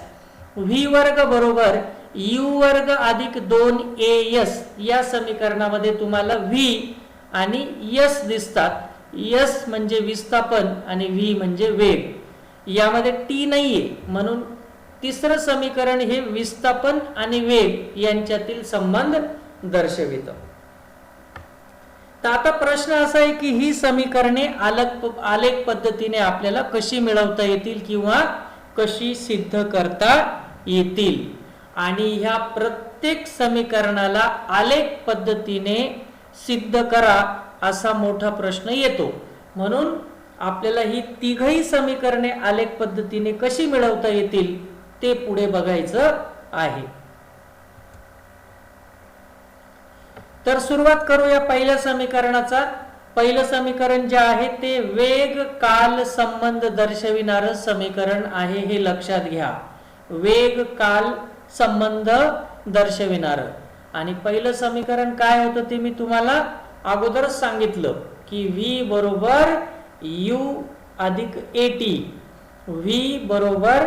v वर्ग बरोबर u वर्ग अधिक 2as या समीकरणामध्ये तुम्हाला v आणि s दिसतात. s म्हणजे विस्थापन आणि v म्हणजे वेग. यामध्ये t नाहीये म्हणून तिसरं समीकरण हे विस्थापन आणि वेग यांच्यातील संबंध दर्शवितं. तर आता प्रश्न असा आहे की ही समीकरणे आलेख पद्धतीने आपल्याला कशी मिळवता येतील किंवा कशी सिद्ध करता येतील. आणि ह्या प्रत्येक समीकरणाला आलेख पद्धतीने सिद्ध करा असा मोठा प्रश्न येतो. म्हणून आपल्याला ही तिघही समीकरणे आलेख पद्धतीने कशी मिळवता येतील ते पुढे बघायचं आहे. तर सुरुवात करूया पहिल्या समीकरणाचा. पहिलं समीकरण जे आहे ते वेग काल संबंध दर्शविणारं समीकरण आहे हे लक्षात घ्या. वेग काल संबंध दर्शविणारं. आणि पहिलं समीकरण काय होतं ते मी तुम्हाला अगोदरच सांगितलं की v बरोबर u अधिक at. v बरोबर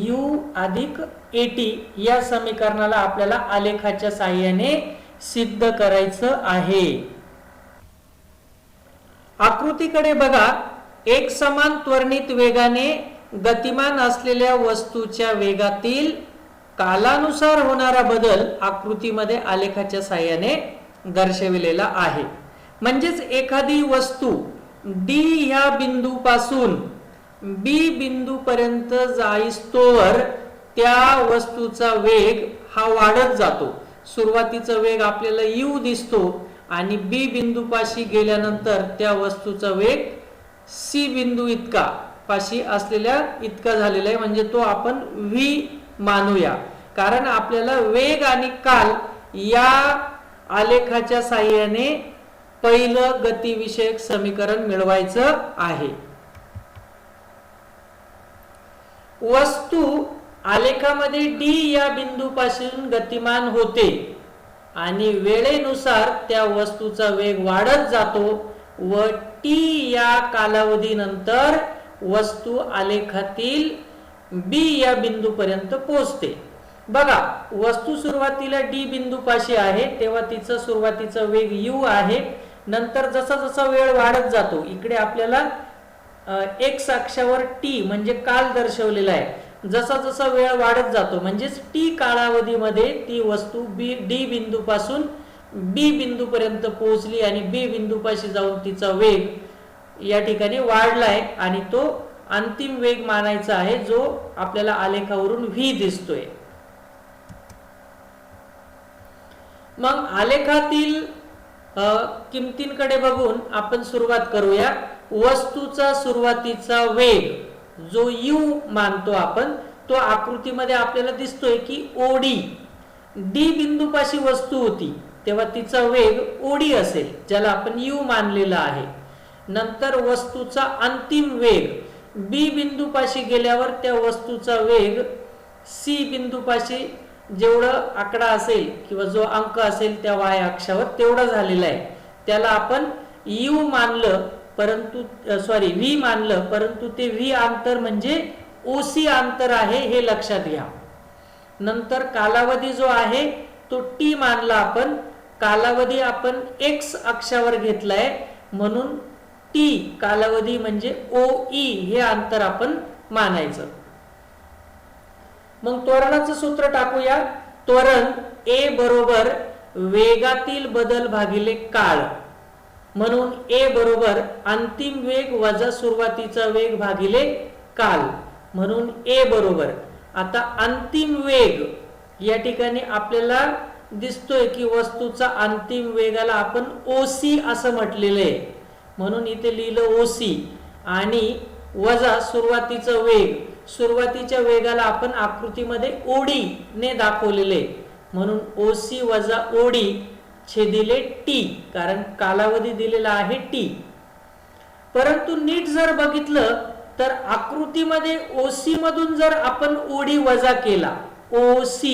u अधिक at या समीकरणाला आपल्याला आलेखाच्या साहाय्याने सिद्ध करायचं आहे. आकृतीकडे बघा. एक समान त्वरणित वेगाने गतिमान असलेल्या वस्तूच्या वेगातील कालानुसार होणारा बदल आकृतीमध्ये आलेखाच्या साहाय्याने दर्शविलेला आहे. म्हणजेच एखादी वस्तू D ह्या बिंदूपासून B बिंदू पर्यंत जाईस्तोवर त्या वस्तूचा वेग हा वाढत जातो. सुरुवातीचा वेग आपल्याला u दिसतो आणि B बिंदूपाशी गेल्यानंतर त्या वस्तूचा वेग C बिंदू इतका पाशी असलेल्या इतका झालेला आहे. म्हणजे तो आपण v मानूया. कारण आपल्याला वेग आणि काल या आलेखाच्या साहाय्याने पहिलं गतिविषयक समीकरण मिळवायचं आहे. वस्तू आलेखामध्ये डी या बिंदूपासून गतिमान होते आणि वेळेनुसार त्या वस्तूचा वेग वाढत जातो व टी या कालावधीनंतर वस्तू आलेखातील बी या बिंदूपर्यंत पोहोचते. बघा, वस्तू सुरुवातीला डी बिंदूपाशी आहे तेव्हा तिचा सुरुवातीचा वेग u आहे. नंतर जसा जसा वेळ वाढत जातो, इकडे आपल्याला एक्स अक्षावर टी म्हणजे काल दर्शवलेला आहे. जसा जसा वेळ वाढत जातो म्हणजेच टी कालावधीमध्ये ती वस्तू डी बिंदूपासून बी बिंदूपर्यंत पोहोचली आणि बी बिंदूपाशी जाऊन तिचा वेग या ठिकाणी वाढलाय आणि तो अंतिम वेग मानायचा आहे जो आपल्याला आलेखावरून v दिसतोय. मग आलेखातील किमतींकडे बघून आपण सुरुवात करूया. वस्तूचा सुरुवातीचा वेग जो u मानतो आपण, तो आकृतीमध्ये आपल्याला दिसतोय की ओडी. डी बिंदूपाशी वस्तू होती तेव्हा तिचा वेग ओडी असेल, ज्याला आपण u मानलेला आहे. नंतर वस्तूचा अंतिम वेग बी बिंदूपाशी गेल्यावर त्या वस्तूचा वेग सी बिंदूपाशी जेवढं आकडा असेल किंवा जो अंक असेल त्या y अक्षावर तेवढा झालेला आहे, त्याला आपण u मानलं परंतु v मानलं, परंतु ते v अंतर म्हणजे ओसी अंतर आहे हे लक्षात घ्या. नंतर कालावधी जो आहे तो t मानला आपण. कालावधी आपण x अक्षावर घेतलाय म्हणून t कालावधी म्हणजे OE हे अंतर आपण मानायचं. मग त्वरणाचं सूत्र टाकूया. त्वरण A बरोबर वेगातील बदल भागिले काळ, म्हणून A बरोबर अंतिम वेग वजा सुरुवातीचा वेग भागिले काल, म्हणून A बरोबर आता अंतिम वेग या ठिकाणी आपल्याला दिसतोय की वस्तूचा अंतिम वेगाला आपण OC असं म्हटलेलं आहे, म्हणून इथे लिहिलं OC आणि वजा सुरुवातीचा वेग. सुरुवातीच्या वेगाला आपण आकृतीमध्ये ओडी ने दाखवलेले, म्हणून OC वजा ओडी छेदिले T, कारण कालावधी दिलेला आहे T. परंतु नीट जर बघितलं तर आकृतीमध्ये OC मधून जर आपण ओडी वजा केला, OC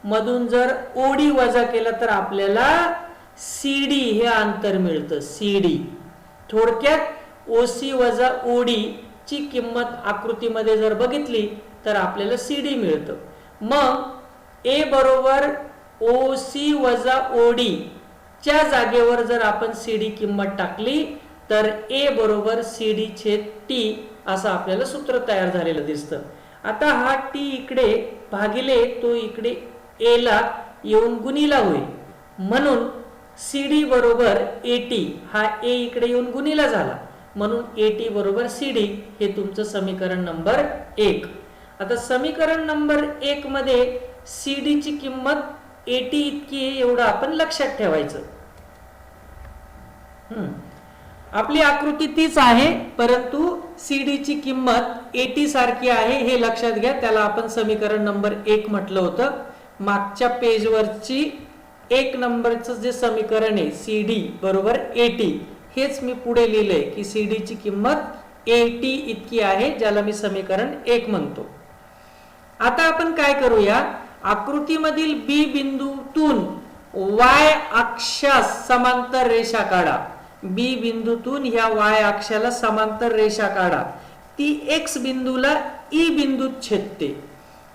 मधून जर ओडी वजा केला तर आपल्याला CD हे अंतर मिळतं. CD थोडक्यात OC वजा ओडी ची किंमत आकृतीमध्ये जर बघितली तर आपल्याला CD मिळतं. मग A बरोबर OC वजा OD च्या जागेवर जर आपण CD किंमत टाकली तर A बरोबर CD छेद T असं आपल्याला सूत्र तयार झालेलं दिसतं. आता हा T इकडे भागिले तो इकडे A ला येऊन गुणिला होईल, म्हणून CD बरोबर AT, हा A इकडे येऊन गुणिला झाला म्हणून AT बरोबर CD हे तुमचं समीकरण नंबर 1. आता समीकरण नंबर 1 मध्ये CD ची किंमत AT इतकी एवढं आपण लक्षात ठेवायचं. आपली आकृती तीच आहे परंतु CD ची किंमत AT सारखी आहे हे लक्षात घ्या. त्याला आपण समीकरण नंबर 1 म्हटलं होतं. मागच्या पेजवरची 1 नंबरचं जे समीकरण आहे CD बरोबर AT, हेच मी पुढे लिहिलंय की CD ची किंमत AT इतकी आहे, ज्याला मी समीकरण 1 म्हणतो. आता आपण काय करूया, आकृतीमधील B बिंदूतून Y अक्षास समांतर रेषा काढा. B बिंदूतून ह्या Y अक्षाला समांतर रेषा काढा. ती X बिंदूला E बिंदूत छेदते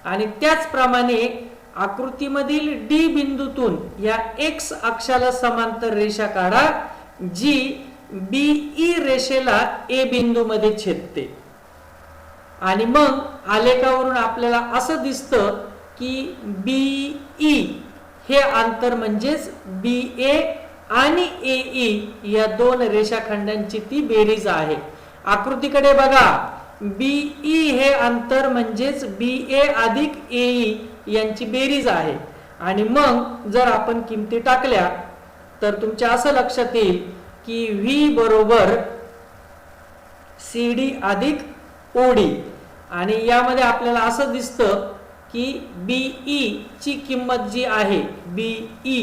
आणि त्याचप्रमाणे आकृतीमधील D बिंदूतून या X अक्षाला समांतर रेषा काढा जी BE रेषेला A बिंदू मध्ये छेदते. आणि मग आलेखावरून आपल्याला असं दिसतं की BE हे अंतर म्हणजेच BA आणि AE या दोन रेषाखंडांची ती बेरीज आहे. आकृतीकडे बघा, BE हे अंतर म्हणजेच BA अधिक AE यांची बेरीज आहे. आणि मग जर आपण किमती टाकल्या तर तुमच्या असं लक्षात येईल की V बरोबर CD अधिक OD, आणि यामध्ये आपल्याला असं दिसतं की BE ची किंमत जी आहे, BE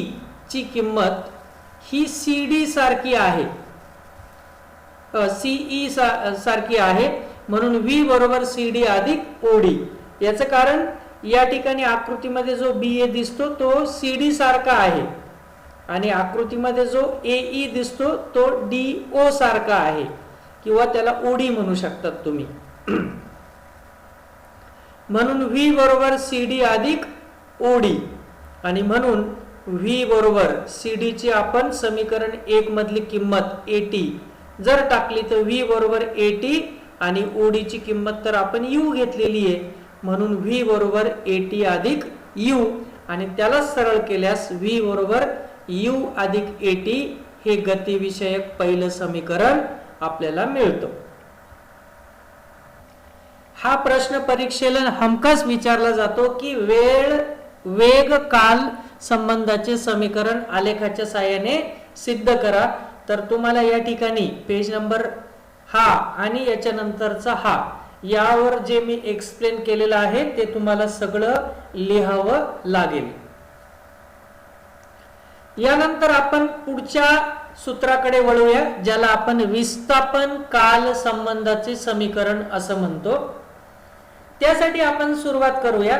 ची किंमत ही CD सारखी आहे, CE सारखी आहे, म्हणून V बरोबर CD अधिक OD. याचं कारण या ठिकाणी आकृतीमध्ये जो BA दिसतो तो CD सारखा आहे आणि आकृतीमध्ये जो AE दिसतो तो DO सारखा आहे किंवा त्याला OD म्हणू शकतात तुम्ही. म्हणून V बरोबर CD अधिक OD आणि म्हणून V बरोबर CD ची आपण समीकरण 1 मधली किंमत 80 जर टाकली तर V बरोबर 80 आणि OD ची किंमत तर आपण U घेतलेली आहे, म्हणून V बरोबर 80 अधिक U आणि त्याला सरळ केल्यास V बरोबर U अधिक 80 हे गतिविषयक पहिलं समीकरण आपल्याला मिळतं. हा प्रश्न परीक्षेला हमखास विचारला जातो की वेग काल संबंधाचे समीकरण आलेखाच्या साहाय्याने सिद्ध करा. तर तुम्हाला या ठिकाणी पेज नंबर हा आणि याच्या नंतरचा हा यावर जे मी एक्सप्लेन केलेलं आहे ते तुम्हाला सगळं लिहावं लागेल. यानंतर आपण पुढच्या सूत्राकडे वळूया, ज्याला आपण विस्थापन काल संबंधाचे समीकरण असं म्हणतो. त्यासाठी आपण सुरुवात करूया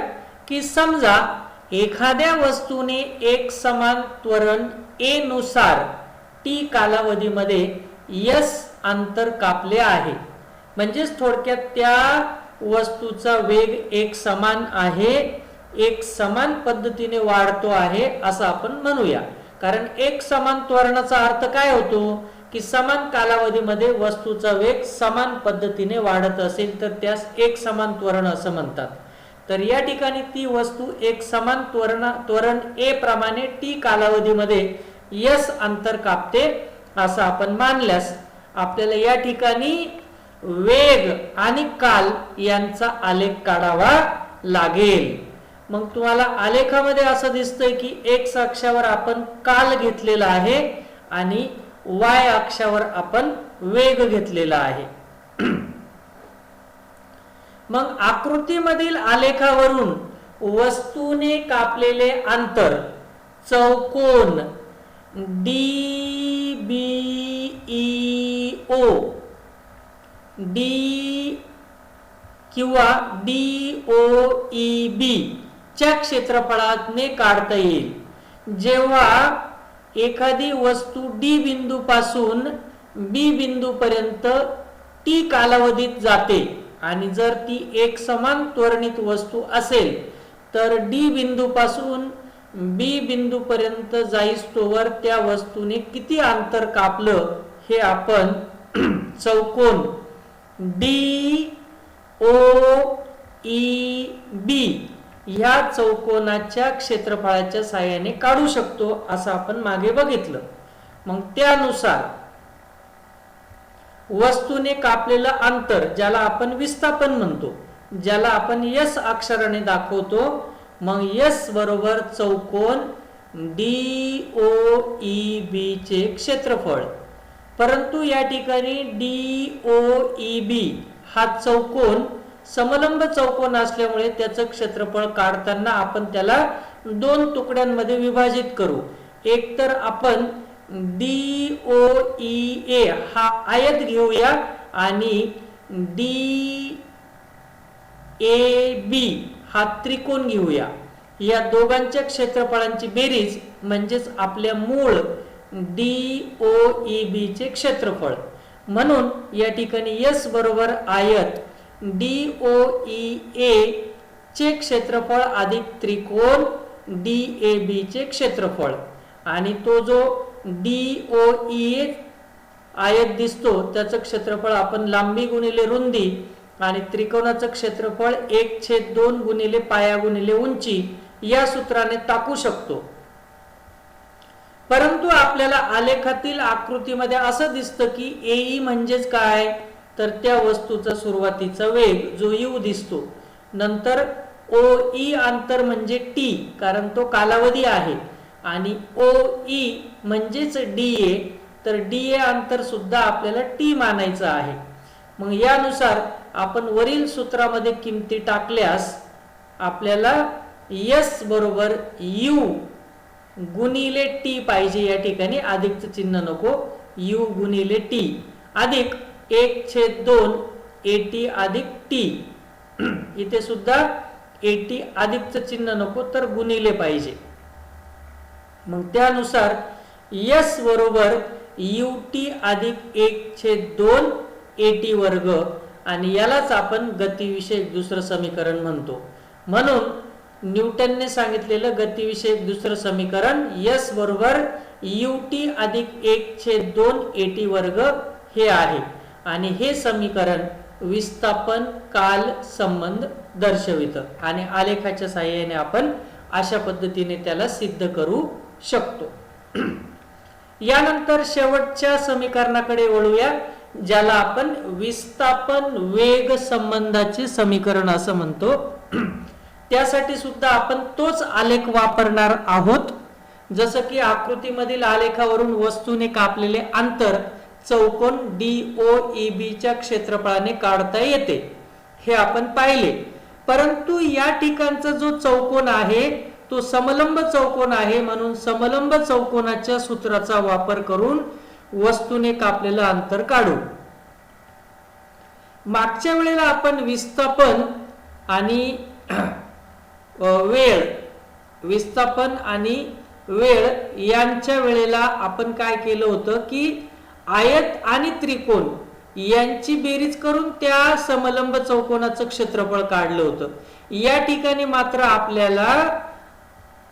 की समजा एखाद्या वस्तूने एक समान त्वरण A नुसार T कालावधीमध्ये S अंतर कापले आहे. म्हणजेच थोडक्यात त्या वस्तूचा वेग एक समान आहे, एक समान पद्धतीने वाढतो आहे असं आपण म्हणूया. कारण एक समान त्वरणाचा अर्थ काय होतो की समान कालावधीमध्ये वस्तूचा वेग समान पद्धतीने वाढत असेल तर त्यास एक समान त्वरण असं म्हणतात. तर या ठिकाणी ती वस्तू एक समान त्वरण A प्रमाणे T कालावधीमध्ये S अंतर कापते असं आपण मानल्यास आपल्याला या ठिकाणी वेग आणि काल यांचा आलेख काढावा लागेल. मग तुम्हाला आलेखामध्ये असं दिसतंय की X अक्षावर आपण काल घेतलेला आहे आणि Y अक्षावर आपण वेग घेतलेला आहे. मग आकृतीमधील आलेखावरून वस्तूने कापलेले अंतर चौकोन DBEO D किंवा DOEB च्या क्षेत्रफळाने काढता येईल. जेव्हा एखादी वस्तू D बिंदू पासून B बिंदू पर्यंत T कालावधीत जाते आणि जर ती एक समान त्वरणित वस्तू असेल तर D बिंदू पासून B बिंदू पर्यंत जाईस्तोवर त्या वस्तूने किती अंतर कापलं हे आपण चौकोन DOEB या चौकोनाच्या क्षेत्रफळाच्या साहाय्याने काढू शकतो असं आपण मागे बघितलं. मग त्यानुसार वस्तूने कापलेलं अंतर ज्याला आपण विस्थापन म्हणतो, ज्याला आपण S अक्षराने दाखवतो, मग S बरोबर चौकोन DOEB चे क्षेत्रफळ. परंतु या ठिकाणी DOEB हा चौकोन समलंब चौकोन असल्यामुळे त्याचं क्षेत्रफळ काढताना आपण त्याला दोन तुकड्यांमध्ये विभाजित करू. एक तर आपण DOEA हा आयत घेऊया आणि DAB हा त्रिकोण घेऊया. या दोघांच्या क्षेत्रफळांची बेरीज म्हणजेच आपल्या मूळ DOEB चे क्षेत्रफळ. म्हणून या ठिकाणी S बरोबर आयत DOEA चे क्षेत्रफळ अधिक त्रिकोण DAB चे क्षेत्रफळ आणि तो जो DOEA आयत दिसतो त्याचं क्षेत्रफळ आपण लांबी गुणिले रुंदी आणि त्रिकोणाचं क्षेत्रफळ 1/2 गुणिले पाया गुणिले उंची या सूत्राने टाकू शकतो. परंतु आपल्याला आलेखातील आकृतीमध्ये असं दिसतं की AE म्हणजेच काय तर त्या वस्तूचा सुरुवातीचा वेग जो U दिसतो, नंतर OE अंतर म्हणजे T कारण तो कालावधी आहे आणि OE म्हणजेच DA तर DA अंतर सुद्धा आपल्याला T मानायचं आहे. मग यानुसार आपण वरील सूत्रामध्ये किमती टाकल्यास आपल्याला S बरोबर U गुणिले टी पाहिजे, या ठिकाणी अधिकचं चिन्ह नको, यू गुणिले टी अधिक 1/2 एटी अधिक टी, इथे सुद्धा एटी अधिकचं चिन्ह नको तर गुणिले पाहिजे. मग त्यानुसार यस बरोबर यूटी अधिक 1/2 एटी वर्ग, आणि यालाच आपण गतिविषयक दुसरं समीकरण म्हणतो. म्हणून न्यूटनने सांगितलेलं गतिविषयक दुसरं समीकरण यस बरोबर यूटी अधिक 1/2 एटी वर्ग हे आहे. आणि हे समीकरण विस्थापन काल संबंध दर्शवितं, आणि आलेखाच्या सहाय्याने आपण अशा पद्धतीने त्याला सिद्ध करू शकतो. यानंतर शेवटच्या समीकरणाकडे वळूया, ज्याला आपण विस्थापन वेग संबंधाचे समीकरण असं म्हणतो. त्यासाठी सुद्धा आपण तोच आलेख वापरणार आहोत. जसं की आकृतीमधील आलेखावरून वस्तूने कापलेले अंतर चौकोन DOEB च्या क्षेत्रफळाने काढता येते, हे आपण पाहिले. परंतु या ठिकाणचा जो चौकोन आहे तो समलंब चौकोन आहे, म्हणून समलंब चौकोनाच्या सूत्राचा वापर करून वस्तूने कापलेलं अंतर काढू. मागच्या वेळेला आपण विस्थापन आणि वेळ यांच्या वेळेला आपण काय केलं होतं की आयत आणि त्रिकोण यांची बेरीज करून त्या समलंब चौकोनाचं क्षेत्रफळ काढलं होतं. या ठिकाणी मात्र आपल्याला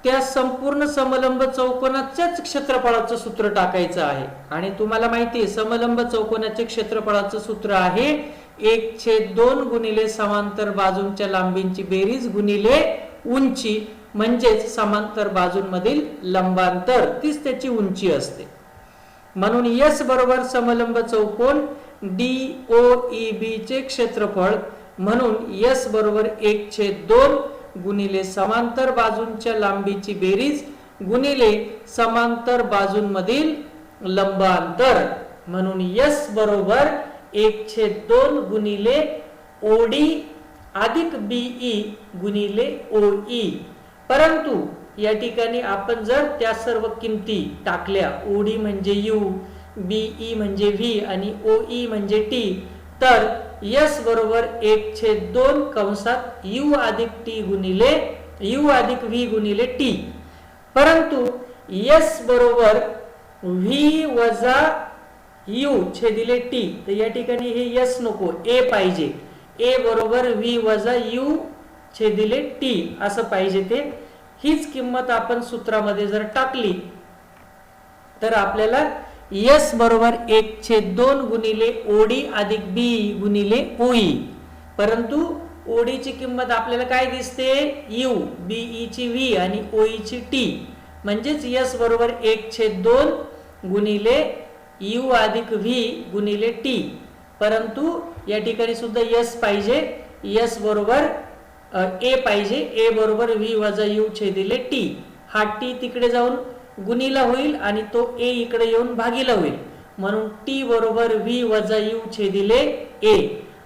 त्या संपूर्ण समलंब चौकोनाच्याच क्षेत्रफळाचं सूत्र टाकायचं आहे. आणि तुम्हाला माहिती आहे समलंब चौकोनाचे क्षेत्रफळाचं सूत्र आहे 1/2 गुणिले समांतर बाजूंच्या लांबींची बेरीज गुणिले उंची, म्हणजेच समांतर बाजूंमधील लंबांतर, तीच त्याची उंची असते. म्हणून यस बरोबर समलंब चौकोन DOEB चे क्षेत्रफळ, म्हणून यस बरोबर 1/2 गुणिले समांतर बाजूंच्या लांबीची बेरीज गुणिले समांतर बाजूंमधील लंबांतर, म्हणून यस बरोबर 1/2 गुणिले OD अधिक BE गुणिले OE. परंतु या ठिकाणी आपण जर त्या सर्व किमती टाकल्या, OD म्हणजे U, BE म्हणजे V आणि OE म्हणजे T, तर यस बरोबर 1/2 कंसात U अधिक T गुणिले U अधिक V गुणिले T. परंतु यस बरोबर V वजा U छेदिले T, तर या ठिकाणी हे यस नको, A पाहिजे. A बरोबर V वजा U छेदिले T असं पाहिजे ते. हीच किंमत आपण सूत्रामध्ये जर टाकली तर आपल्याला यस बरोबर 1/2 गुणिले OD अधिक B गुणिले OE. परंतु OD ची किंमत आपल्याला काय दिसते, U, BE ची V आणि OE ची T, म्हणजेच यस बरोबर 1/2 गुणिले U अधिक V गुणिले T. परंतु या ठिकाणी सुद्धा यस पाहिजे, यस बरोबर A पाहिजे, A बरोबर V वजा U छेदिले T. हा T तिकडे जाऊन गुणीला होईल आणि तो A इकडे येऊन भागीला होईल, म्हणून T बरोबर V वजा U छेदिले A.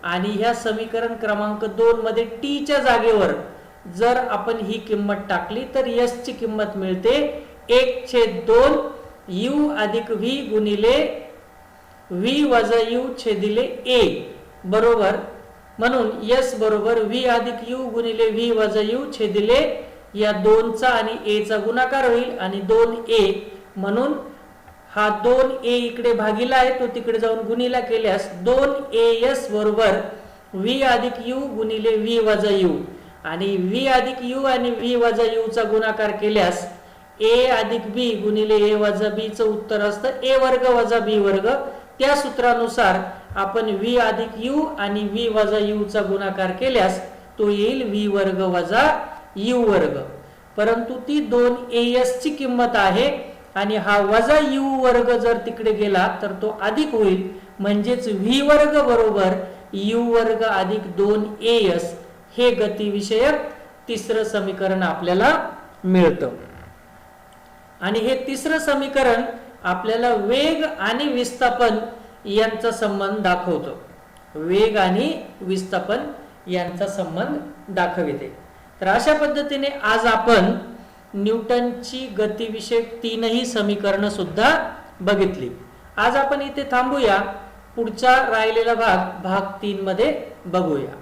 आणि ह्या समीकरण क्रमांक 2 मध्ये T च्या जागेवर जर आपण ही किंमत टाकली तर S ची किंमत मिळते 1/2 U अधिक V गुणिले V वजा U छेदिले A बरोबर. म्हणून S बरोबर V अधिक U गुणिले V वजा U छेदिले या 2चा आणि A चा गुणाकार होईल आणि 2A, म्हणून हा 2A इकडे भागीला आहे, तो तिकडे जाऊन गुणीला केल्यास 2AS बरोबर V अधिक U गुणिले V वजा U, आणि V अधिक U आणि V वजा U चा गुणाकार केल्यास A अधिक B गुणिले A वजा B चं उत्तर असतं A वर्ग वजा B वर्ग. त्या सूत्रानुसार आपण V अधिक U आणि V वजा U चा गुणाकार केल्यास तो येईल V वर्ग वजा U वर्ग. परंतु ती 2AS ची किंमत आहे आणि हा वजा U वर्ग जर तिकडे गेला तर तो अधिक होईल, म्हणजेच V वर्ग बरोबर U वर्ग अधिक 2AS हे गतिविषयक तिसरं समीकरण आपल्याला मिळतं. आणि हे तिसरं समीकरण आपल्याला वेग आणि विस्थापन यांचा संबंध दाखवतो. वेग आणि विस्थापन यांचा संबंध दाखविते. तर अशा पद्धतीने आज आपण न्यूटनची गतीविषयक तीनही समीकरणं सुद्धा बघितली. आज आपण इथे थांबूया. पुढचा राहिलेला भाग 3 मध्ये बघूया.